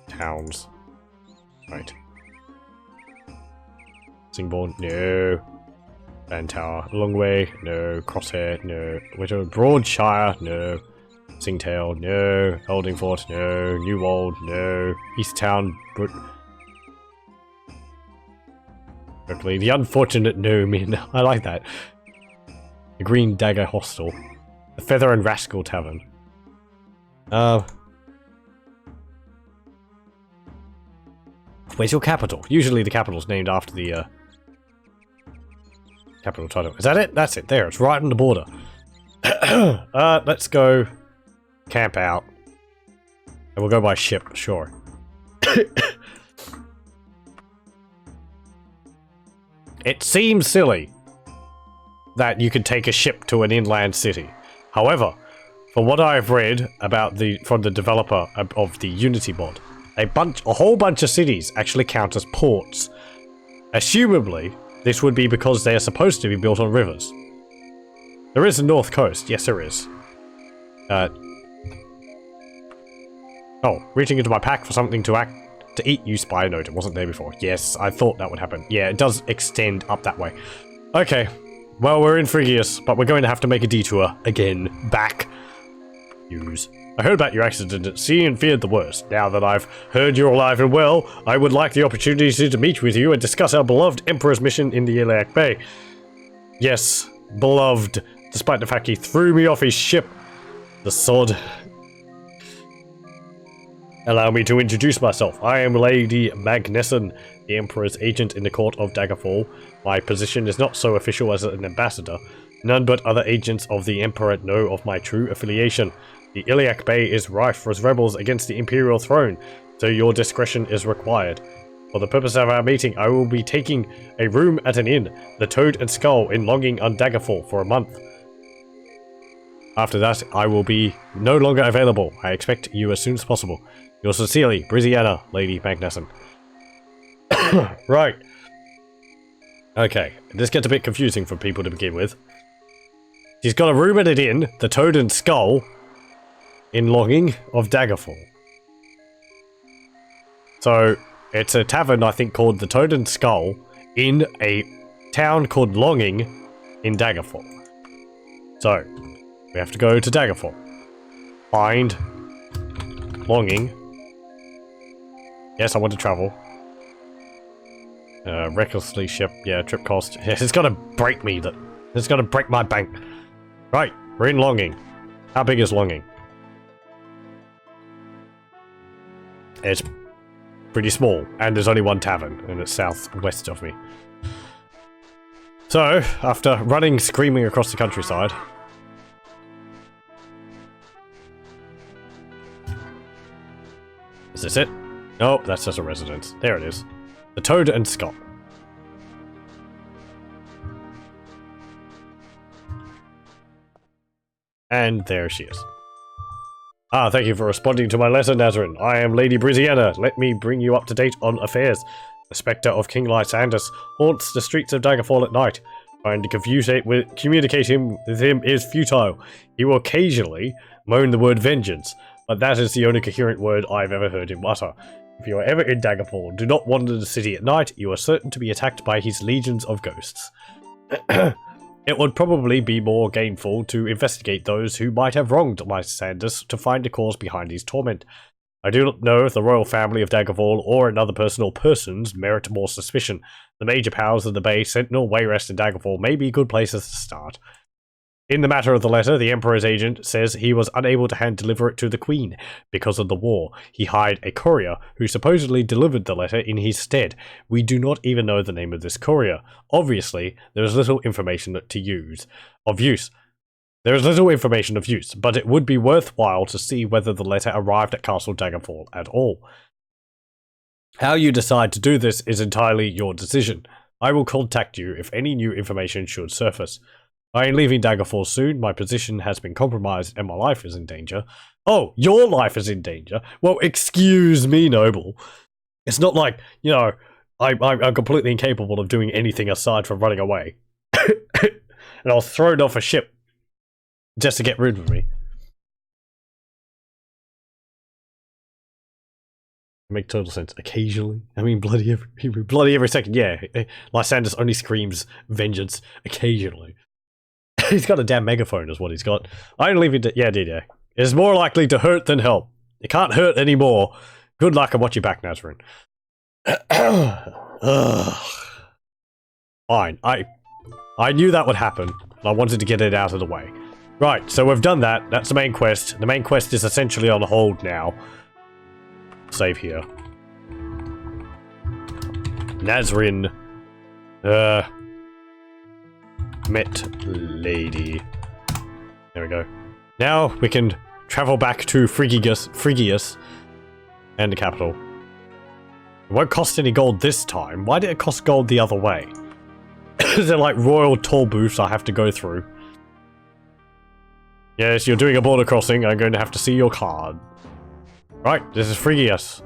Towns. Right. Singborn. No. Bantower. Longway. No. Crosshair. No. Widow. Broadshire. No. Singtail. No. Holdingfort. No. Newwold. No. Easttown. Berkeley. The unfortunate Noomin. I like that. The Green Dagger Hostel. The Feather and Rascal Tavern. Where's your capital? Usually the capital's named after the, capital title. Is that it? That's it. There. It's right on the border. Let's go camp out. And we'll go by ship, sure. It seems silly that you could take a ship to an inland city. However, from what I've read about from the developer of the Unity mod, a whole bunch of cities actually count as ports. Assumably, this would be because they are supposed to be built on rivers. There is a north coast. Yes, there is. Oh, reaching into my pack for something to eat. You spy a note. It wasn't there before. Yes, I thought that would happen. Yeah, it does extend up that way. Okay. Well, we're in Frigius, but we're going to have to make a detour again. Back. I heard about your accident at sea and feared the worst. Now that I've heard you're alive and well, I would like the opportunity to meet with you and discuss our beloved Emperor's mission in the Iliac Bay. Yes, beloved, despite the fact he threw me off his ship. The sod. Allow me to introduce myself. I am Lady Magnesson, the Emperor's agent in the court of Daggerfall. My position is not so official as an ambassador. None but other agents of the Emperor know of my true affiliation. The Iliac Bay is rife with rebels against the Imperial throne, so your discretion is required. For the purpose of our meeting, I will be taking a room at an inn, the Toad and Skull in Longing on Daggerfall, for a month. After that, I will be no longer available. I expect you as soon as possible. Yours sincerely, Briziana, Lady Magnesson. Right. Okay, this gets a bit confusing for people to begin with. She's got a room at an inn, the Toad and Skull, in Longing of Daggerfall. So, it's a tavern, I think, called the Toad and Skull, in a town called Longing in Daggerfall. So, we have to go to Daggerfall. Find Longing. Yes, I want to travel. Recklessly ship. Yeah, trip cost. It's gonna break me. It's gonna break my bank. Right, we're in Longing. How big is Longing? It's pretty small, and there's only one tavern, and it's southwest of me. So, after running, screaming across the countryside... Is this it? Nope, that's just a residence. There it is. The Toad and Skull. And there she is. Ah, thank you for responding to my letter, Nasrin. I am Lady Briziana. Let me bring you up to date on affairs. The spectre of King Lysandus haunts the streets of Daggerfall at night. Trying to communicate with him is futile. He will occasionally moan the word vengeance, but that is the only coherent word I've ever heard him utter. If you are ever in Daggerfall, do not wander the city at night. You are certain to be attacked by his legions of ghosts. It would probably be more gainful to investigate those who might have wronged Lysandus to find the cause behind his torment. I do not know if the royal family of Daggerfall or another person or persons merit more suspicion. The major powers of the Bay, Sentinel, Wayrest, and Daggerfall may be good places to start. In the matter of the letter, the Emperor's agent says he was unable to hand-deliver it to the Queen because of the war. He hired a courier who supposedly delivered the letter in his stead. We do not even know the name of this courier. Obviously, there is little information of use. There is little information of use, but it would be worthwhile to see whether the letter arrived at Castle Daggerfall at all. How you decide to do this is entirely your decision. I will contact you if any new information should surface. I am leaving Daggerfall soon, my position has been compromised and my life is in danger. Oh, your life is in danger? Well, excuse me, Noble. It's not like, you know, I'm completely incapable of doing anything aside from running away. And I was thrown off a ship just to get rid of me. Make total sense. Occasionally. I mean, bloody every second. Yeah, Lysander's only screams vengeance occasionally. He's got a damn megaphone is what he's got. I don't leave it to... Yeah, dude, yeah. It's more likely to hurt than help. It can't hurt anymore. Good luck and watch your back, Nasrin. Fine. I knew that would happen, and I wanted to get it out of the way. Right, so we've done that. That's the main quest. The main quest is essentially on hold now. Save here. Nasrin. Met lady. There we go. Now we can travel back to Frigius and the capital. It won't cost any gold this time. Why did it cost gold the other way? Is there like royal toll booths I have to go through? Yes, you're doing a border crossing. I'm going to have to see your card. Right, this is Frigius.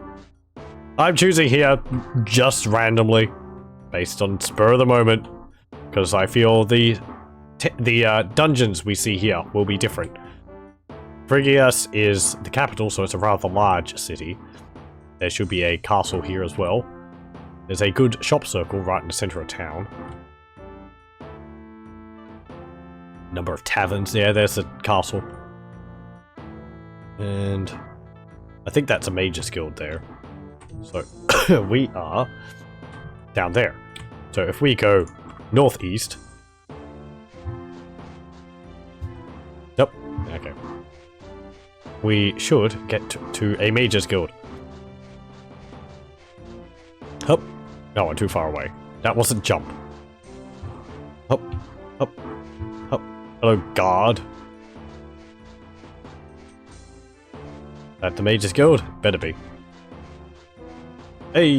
I'm choosing here just randomly, based on spur of the moment, because I feel the dungeons we see here will be different. Frigius is the capital, so it's a rather large city. There should be a castle here as well. There's a good shop circle right in the center of town. Number of taverns. Yeah, there's a castle. And I think that's a mage's guild there. So we are down there. So if we go northeast. Yep. Okay. We should get to a mage's guild. Hup. No, I'm too far away. That wasn't jump. Hup. Hup. Hup. Hello, guard. That the mage's guild? Better be. Hey.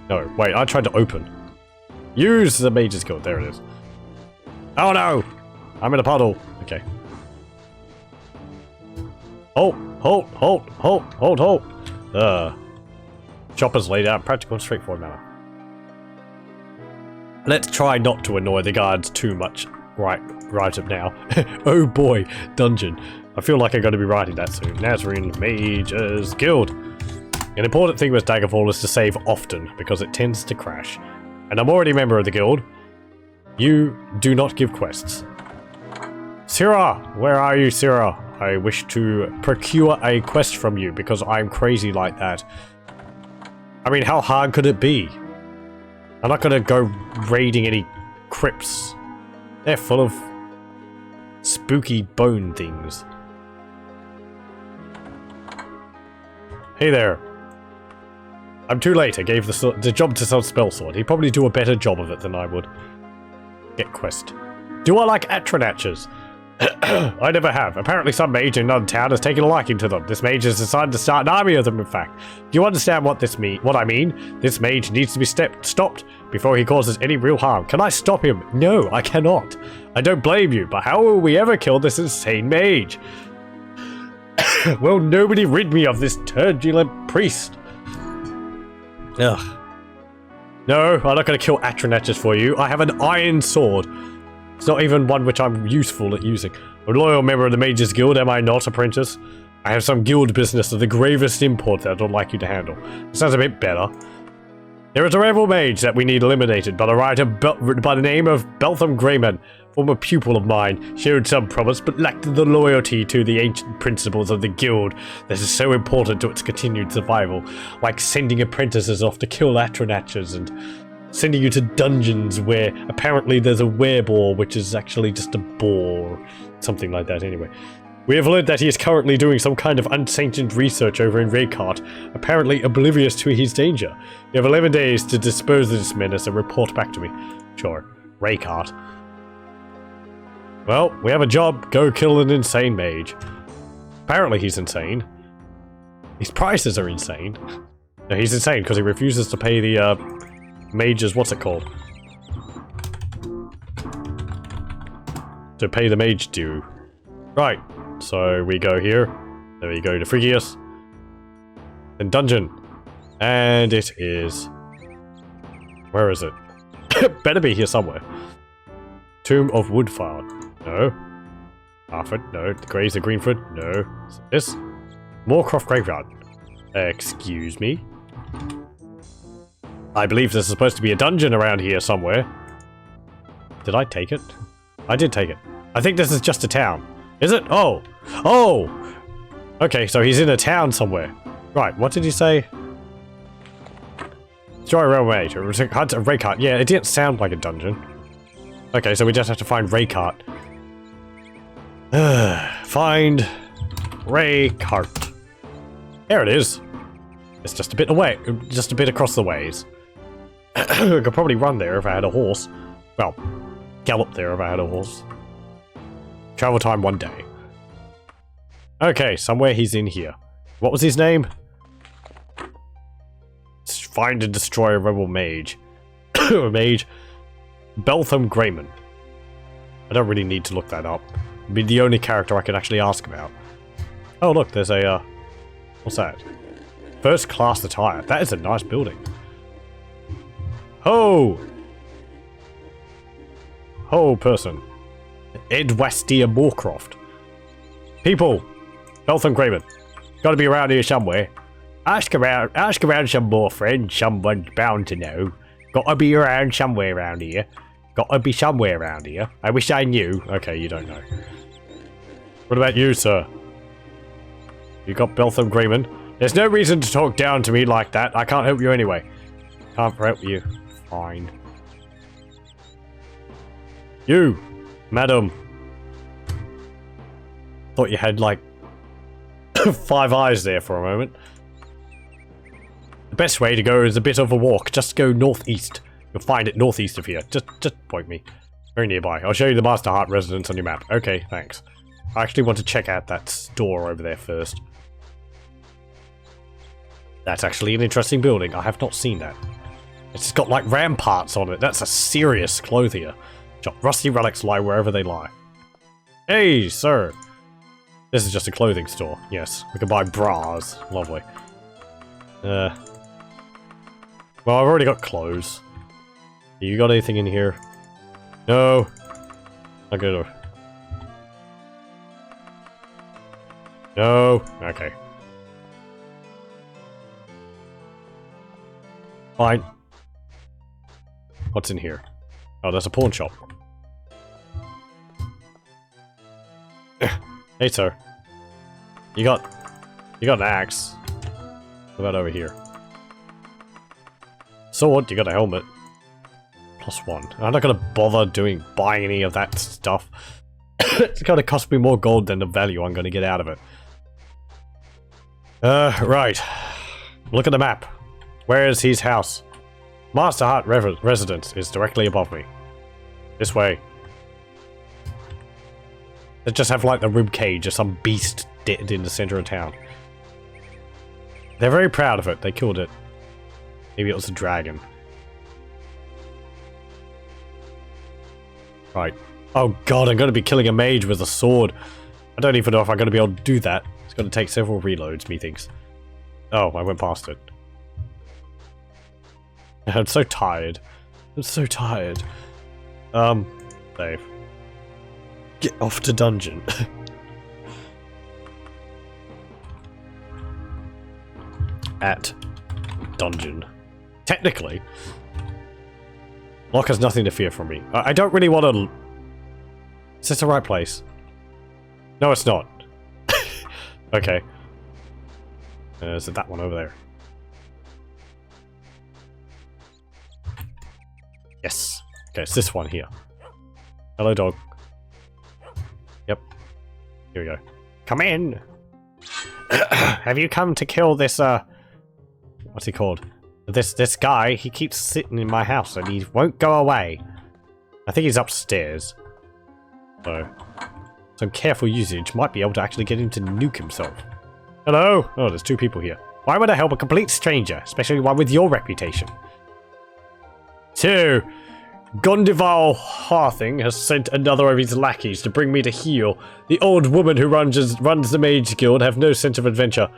No, wait, I tried to open. Use the mage's guild. There it is. Oh no! I'm in a puddle. Okay. Halt! Halt! Halt! Halt! Halt! Halt! Choppers laid out in practical and straightforward manner. Let's try not to annoy the guards too much right up now. Oh boy, dungeon. I feel like I'm going to be writing that soon. Nasrin Mage's Guild. An important thing with Daggerfall is to save often, because it tends to crash. And I'm already a member of the guild. You do not give quests. Sirrah! Where are you, Sirrah? I wish to procure a quest from you, because I'm crazy like that. I mean, how hard could it be? I'm not going to go raiding any crypts. They're full of spooky bone things. Hey there. I'm too late. I gave the job to some spellsword. He'd probably do a better job of it than I would. Get quest. Do I like Atronachs? I never have. Apparently some mage in another town has taken a liking to them. This mage has decided to start an army of them, in fact. Do you understand what I mean? This mage needs to be stopped before he causes any real harm. Can I stop him? No, I cannot. I don't blame you, but how will we ever kill this insane mage? Will nobody rid me of this turbulent priest? Ugh. No, I'm not going to kill Atronachs for you. I have an iron sword. It's not even one which I'm useful at using. A loyal member of the Mages Guild, am I not, apprentice? I have some guild business of the gravest import that I'd like you to handle. Sounds a bit better. There is a rebel mage that we need eliminated, but a writer by the name of Beltham Greyman, former pupil of mine, showed some promise but lacked the loyalty to the ancient principles of the guild that is so important to its continued survival, like sending apprentices off to kill Atronachs and sending you to dungeons where apparently there's a werebore, which is actually just a boar. Something like that, anyway. We have learned that he is currently doing some kind of unsanctioned research over in Raycart, apparently oblivious to his danger. You have 11 days to dispose of this menace and report back to me. Sure, Raycart. Well, we have a job. Go kill an insane mage. Apparently he's insane. His prices are insane. No, he's insane because he refuses to pay the, mage's, what's it called? To pay the mage due. Right, so we go here. Then we go to Phrygius. Then dungeon. And it is... Where is it? Better be here somewhere. Tomb of Woodfire. No. Harford. No. The Graves of Greenford. No. This. Moorcroft Graveyard. Excuse me. I believe there's supposed to be a dungeon around here somewhere. Did I take it? I did take it. I think this is just a town. Is it? Oh! Oh! Okay, so he's in a town somewhere. Right, what did he say? Destroy a railway. Hunt a Raycart. Yeah, it didn't sound like a dungeon. Okay, so we just have to find Raycart. Find Raycart. There it is. It's just a bit away. Just a bit across the ways. I could probably run there if I had a horse. Well, gallop there if I had a horse. Travel time 1 day. Okay, somewhere he's in here. What was his name? Find and destroy a rebel mage. A mage. Beltham Greyman. I don't really need to look that up. It'd be the only character I can actually ask about. Oh look, there's a, what's that? First class attire. That is a nice building. Ho! Ho, person. Ed Westia Moorcroft. People! Beltham Greyman. Gotta be around here somewhere. Ask around some more friends, someone's bound to know. Gotta be around somewhere around here. Gotta be somewhere around here. I wish I knew. Okay, you don't know. What about you, sir? You got Beltham Greyman? There's no reason to talk down to me like that. I can't help you anyway. Can't help you. Fine. You, madam. Thought you had, like, 5 eyes there for a moment. The best way to go is a bit of a walk. Just go northeast. You'll find it northeast of here. Just point me. Very nearby. I'll show you the Master Heart residence on your map. Okay, thanks. I actually want to check out that store over there first. That's actually an interesting building. I have not seen that. It's got like ramparts on it. That's a serious clothier. Rusty relics lie wherever they lie. Hey, sir. This is just a clothing store. Yes, we can buy bras. Lovely. Well, I've already got clothes. You got anything in here? No. Not good. No. Okay. Fine. What's in here? Oh, there's a pawn shop. Hey, sir. You got an axe. What about over here? Sword, you got a helmet. +1. I'm not gonna bother buying any of that stuff. It's gonna cost me more gold than the value I'm gonna get out of it. Right. Look at the map. Where is his house? Master Heart residence is directly above me. This way. They just have like the rib cage of some beast dead in the center of town. They're very proud of it. They killed it. Maybe it was a dragon. Right. Oh god, I'm going to be killing a mage with a sword. I don't even know if I'm going to be able to do that. It's going to take several reloads, methinks. Oh, I went past it. I'm so tired. I'm so tired. Save. Get off to dungeon. At dungeon. Technically. Locke has nothing to fear from me. I don't really want to... Is this the right place? No, it's not. Okay. Is it that one over there? Yes. Okay, it's this one here. Hello, dog. Yep. Here we go. Come in! Have you come to kill this, what's he called? This guy, he keeps sitting in my house and he won't go away. I think he's upstairs. So, some careful usage might be able to actually get him to nuke himself. Hello? Oh, there's two people here. Why would I help a complete stranger, especially one with your reputation? So, Gondival Harthing has sent another of his lackeys to bring me to heel. The old woman who runs the Mage Guild have no sense of adventure.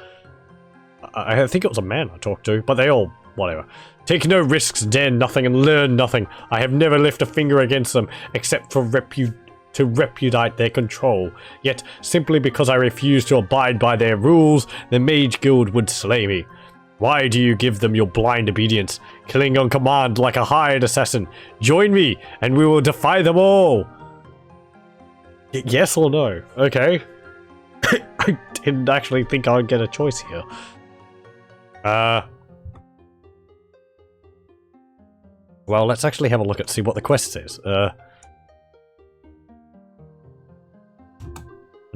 I think it was a man I talked to, but they all... whatever. Take no risks, dare nothing, and learn nothing. I have never lifted a finger against them, except for to repudiate their control. Yet, simply because I refuse to abide by their rules, the Mage Guild would slay me. Why do you give them your blind obedience, killing on command like a hired assassin? Join me, and we will defy them all! Yes or no? Okay. I didn't actually think I'd get a choice here. Well, let's actually have a look at see what the quest says. I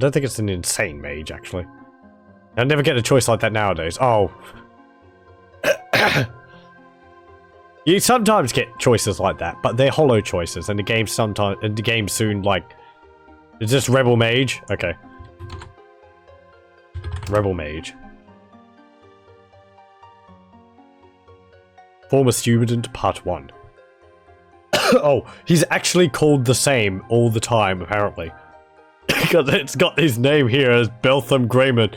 don't think it's an insane mage, actually. I never get a choice like that nowadays. Oh. You sometimes get choices like that, but they're hollow choices, and the game soon, like... Is this Rebel Mage? Okay. Rebel Mage. Former Student, Part 1. Oh, he's actually called the same all the time, apparently. Because it's got his name here as Beltham Grayman.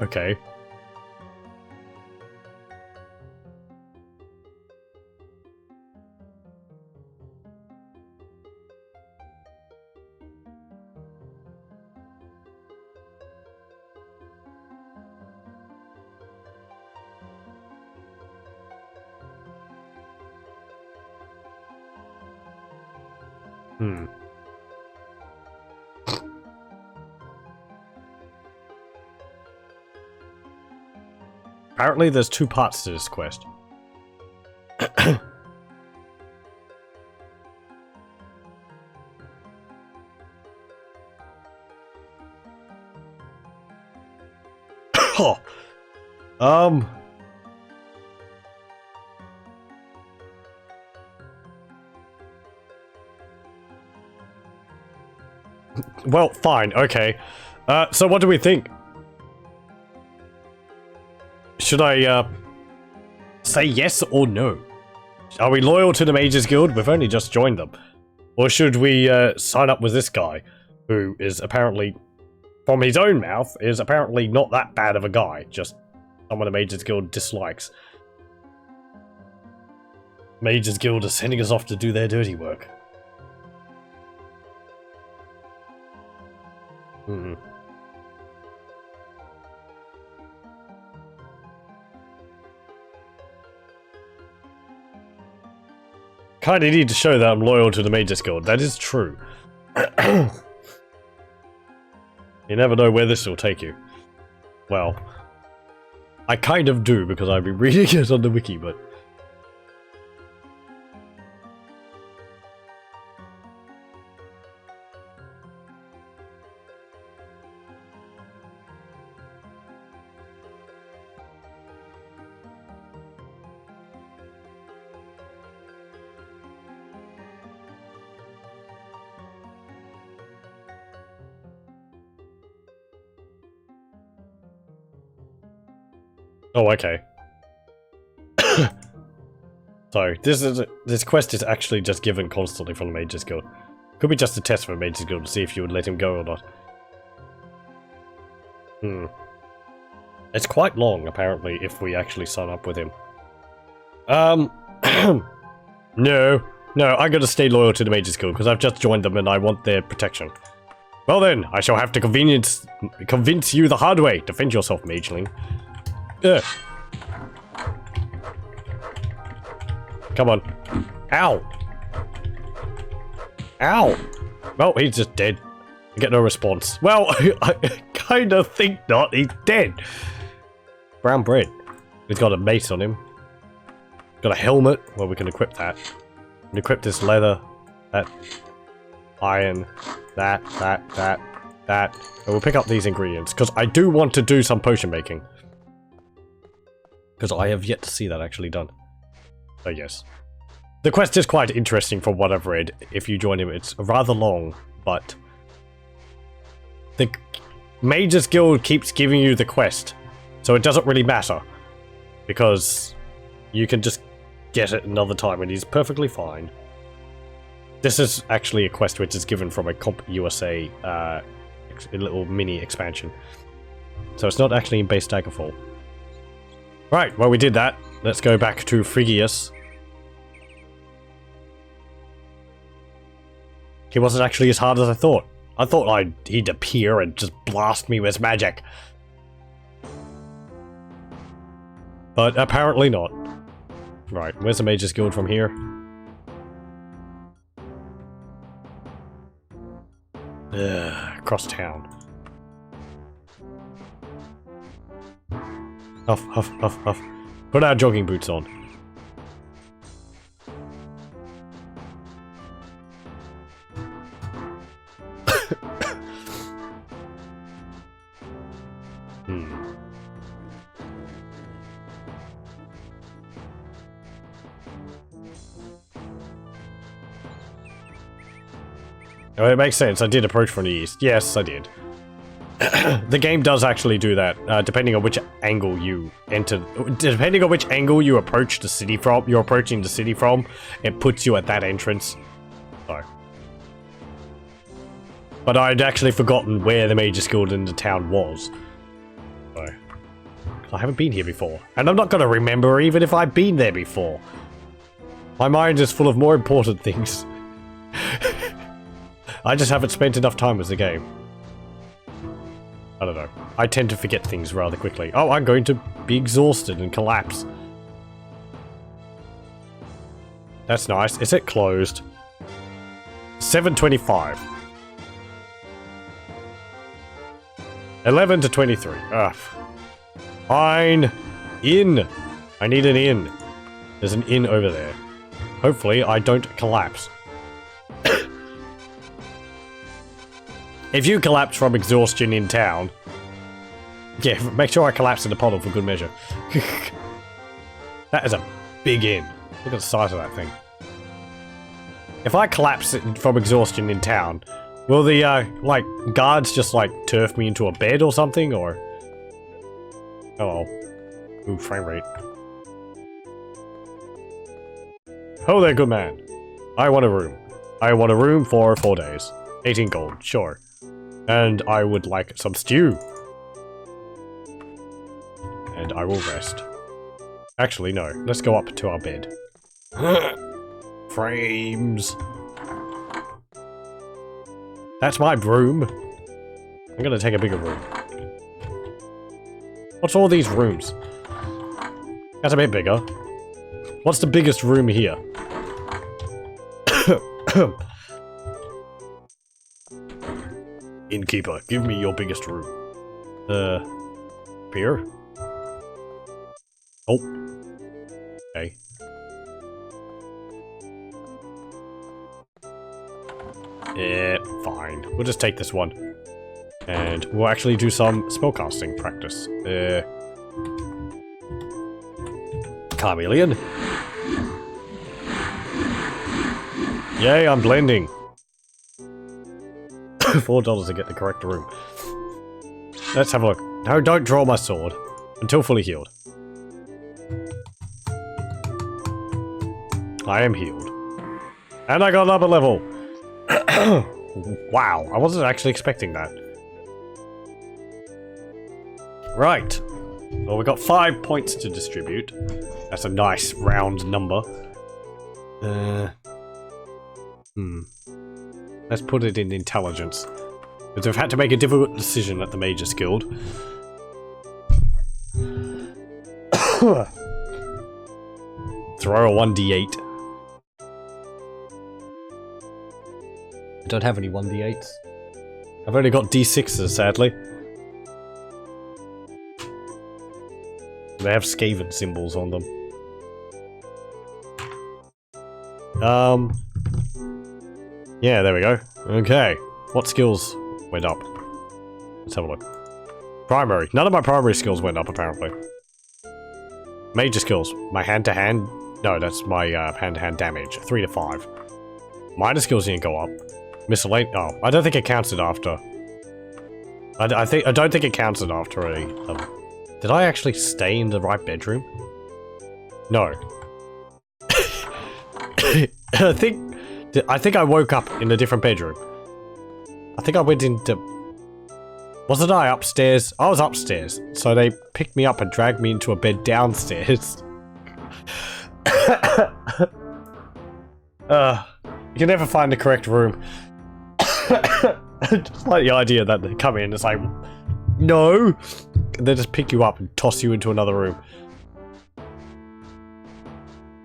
Okay. Apparently there's two parts to this quest. Oh. Well, fine, okay. So what do we think? Should I, say yes or no? Are we loyal to the Mages Guild? We've only just joined them. Or should we, sign up with this guy, who is apparently, from his own mouth, is apparently not that bad of a guy, just someone the Mages Guild dislikes. Mages Guild is sending us off to do their dirty work. Kinda need to show that I'm loyal to the Mages Guild. That is true. You never know where this will take you. Well, I kind of do because I've been reading it on the wiki, but... Oh, okay. So, this quest is actually just given constantly from the Mages Guild. Could be just a test for the Mages Guild to see if you would let him go or not. It's quite long, apparently, if we actually sign up with him. No, I'm gonna stay loyal to the Mages Guild, because I've just joined them and I want their protection. Well then, I shall have to convince you the hard way. Defend yourself, mageling. Ugh. Come on. Ow! Ow! Well, he's just dead. I get no response. Well, I kinda think not. He's dead. Brown bread. He's got a mace on him. Got a helmet. Well, we can equip that. We can equip this leather. That. Iron. That. And we'll pick up these ingredients. Because I do want to do some potion making. Because I have yet to see that actually done. So yes. The quest is quite interesting from what I've read. If you join him, it's rather long, but the Mages Guild keeps giving you the quest, so it doesn't really matter, because you can just get it another time and he's perfectly fine. This is actually a quest which is given from a Comp USA a little mini expansion, so it's not actually in base Daggerfall. Right, well we did that. Let's go back to Frigius. He wasn't actually as hard as I thought. I thought he'd appear and just blast me with magic. But apparently not. Right, where's the Mages Guild from here? Across town. Huff, huff, huff, huff. Put our jogging boots on. Oh, it makes sense. I did approach from the east. Yes, I did. The game does actually do that, depending on which angle you enter. Depending on which angle you approach the city from, you're approaching the city from, it puts you at that entrance. So. But I'd actually forgotten where the Mages Guild in the town was. So. I haven't been here before. And I'm not going to remember even if I've been there before. My mind is full of more important things. I just haven't spent enough time with the game. I don't know. I tend to forget things rather quickly. Oh, I'm going to be exhausted and collapse. That's nice. Is it closed? 7:25. 11 to 23. Ugh. Fine. Inn. I need an inn. There's an inn over there. Hopefully I don't collapse. If you collapse from exhaustion in town... Yeah, make sure I collapse in the puddle for good measure. That is a big inn. Look at the size of that thing. If I collapse from exhaustion in town, will the, like, guards just, like, turf me into a bed or something, or... Oh, ooh, frame rate. Oh there, good man. I want a room. I want a room for 4 days. 18 gold, sure. And I would like some stew. And I will rest. Actually, no. Let's go up to our bed. Frames. That's my room. I'm gonna take a bigger room. What's all these rooms? That's a bit bigger. What's the biggest room here? Innkeeper, give me your biggest room. Here? Oh. Okay. Fine. We'll just take this one. And we'll actually do some spellcasting practice. Chameleon. Yay, I'm blending. $4 to get the correct room. Let's have a look. No, don't draw my sword. Until fully healed. I am healed. And I got another level. Wow, I wasn't actually expecting that. Right. Well, we got 5 points to distribute. That's a nice round number. Let's put it in intelligence. Because we've had to make a difficult decision at the Mages Guild. Throw a 1d8. I don't have any 1d8s. I've only got d6s, sadly. They have Skaven symbols on them. Yeah, there we go. Okay. What skills went up? Let's have a look. Primary. None of my primary skills went up, apparently. Major skills. My hand-to-hand... No, that's my hand-to-hand damage. 3 to 5. Minor skills didn't go up. Miscellaneous... Oh, I don't think it counts it after. I don't think it counts it after a... Did I actually stay in the right bedroom? No. I think I woke up in a different bedroom. I think I went into... Wasn't I upstairs? I was upstairs. So they picked me up and dragged me into a bed downstairs. You can never find the correct room. Just like the idea that they come in, it's like, no! And they just pick you up and toss you into another room.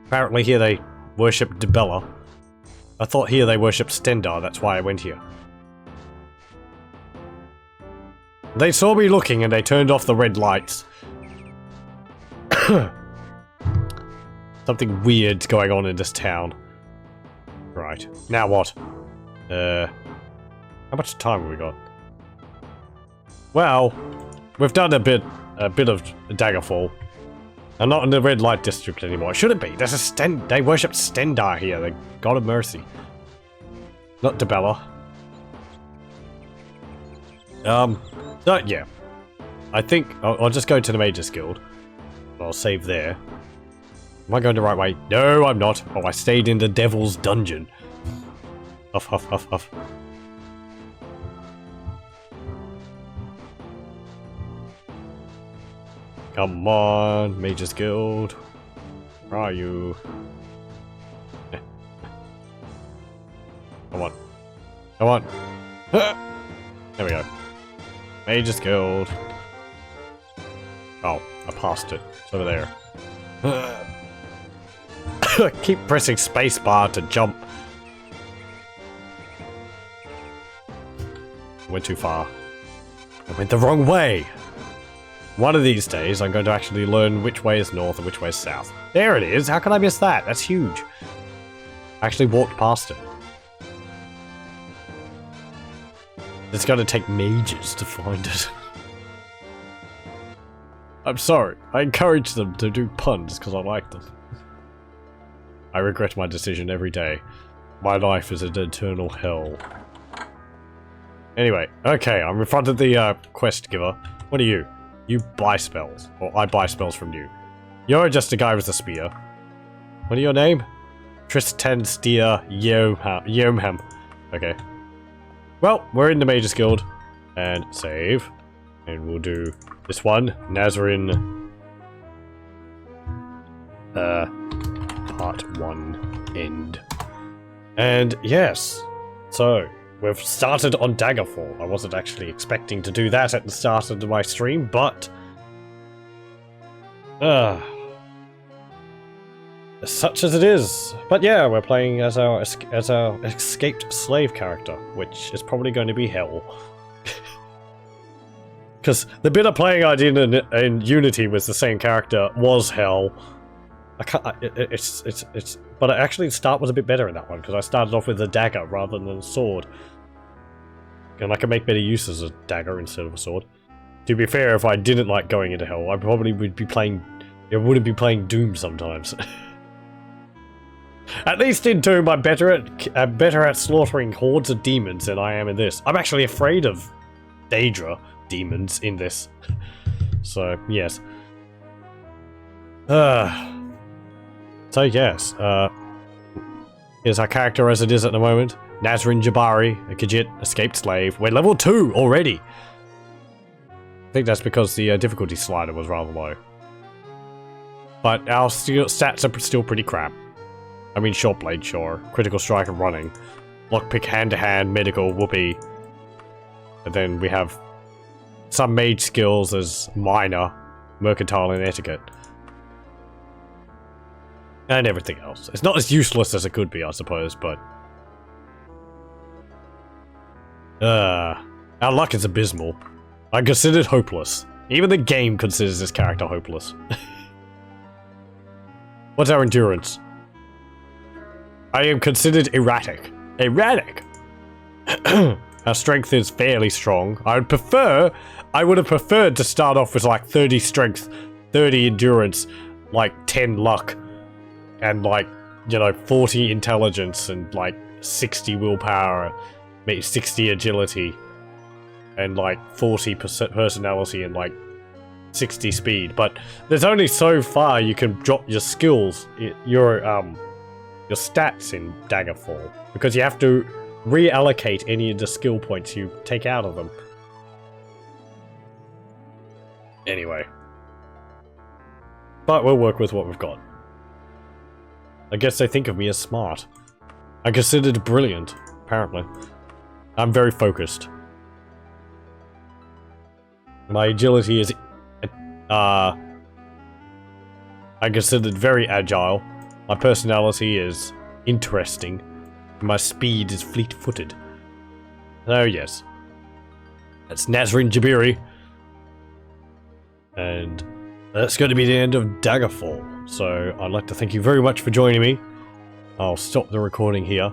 Apparently here they worship Dibella. I thought here they worship Stendar, that's why I went here. They saw me looking and they turned off the red lights. Something weird's going on in this town. Right, now what? How much time have we got? Well, we've done a bit of Daggerfall. I'm not in the red light district anymore. Should it be? There's a they worship Stendar here, the god of mercy. Not Dibella. So, yeah. I think I'll just go to the Mages Guild. I'll save there. Am I going the right way? No, I'm not. Oh, I stayed in the Devil's Dungeon. Huff, huff, huff, huff. Come on, Mages Guild. Where are you? Come on. Come on. There we go. Mages Guild. Oh, I passed it. It's over there. Keep pressing spacebar to jump. I went too far. I went the wrong way. One of these days, I'm going to actually learn which way is north and which way is south. There it is! How can I miss that? That's huge. I actually walked past it. It's going to take mages to find it. I'm sorry. I encourage them to do puns because I like them. I regret my decision every day. My life is an eternal hell. Anyway, okay, I'm in front of the quest giver. What are you? You buy spells. Or I buy spells from you. You're just a guy with a spear. What are your name? Tristan Steer Yomham. Okay. Well, we're in the Mages Guild. And save. And we'll do this one. Nasrin. Part 1. End. And yes. So, we've started on Daggerfall. I wasn't actually expecting to do that at the start of my stream, but... such as it is. But yeah, we're playing as our escaped slave character, which is probably going to be hell. Because the bit of playing I did in Unity with the same character was hell. I can't... But actually the start was a bit better in that one, because I started off with a dagger rather than a sword. And I can make better use of a dagger instead of a sword. To be fair, if I didn't like going into hell, I probably would be playing... I wouldn't be playing Doom sometimes. At least in Doom, I'm better at slaughtering hordes of demons than I am in this. I'm actually afraid of Daedra demons in this. So, yes. So, yes. Here's our character as it is at the moment. Nasrin Jabiri, a Khajiit, escaped slave. We're level 2 already! think that's because the difficulty slider was rather low. But our stats are still pretty crap. I mean, short blade, sure. Critical strike and running. Lockpick, hand-to-hand, medical, whoopee. And then we have some mage skills as minor, mercantile, and etiquette. And everything else. It's not as useless as it could be, I suppose, but... our luck is abysmal. I'm considered hopeless. Even the game considers this character hopeless. What's our endurance? I am considered erratic. Erratic! Our strength is fairly strong. I would have preferred to start off with like 30 strength, 30 endurance, like 10 luck, and like, you know, 40 intelligence, and like 60 willpower, maybe 60 agility, and like 40 personality, and like 60 speed. But there's only so far you can drop your skills, your stats in Daggerfall, because you have to reallocate any of the skill points you take out of them. Anyway. But we'll work with what we've got. I guess they think of me as smart. I'm considered brilliant, apparently. I'm very focused. My agility is... I'm considered very agile. My personality is interesting. My speed is fleet-footed. Oh yes. That's Nasrin Jabiri. And that's going to be the end of Daggerfall. So I'd like to thank you very much for joining me. I'll stop the recording here.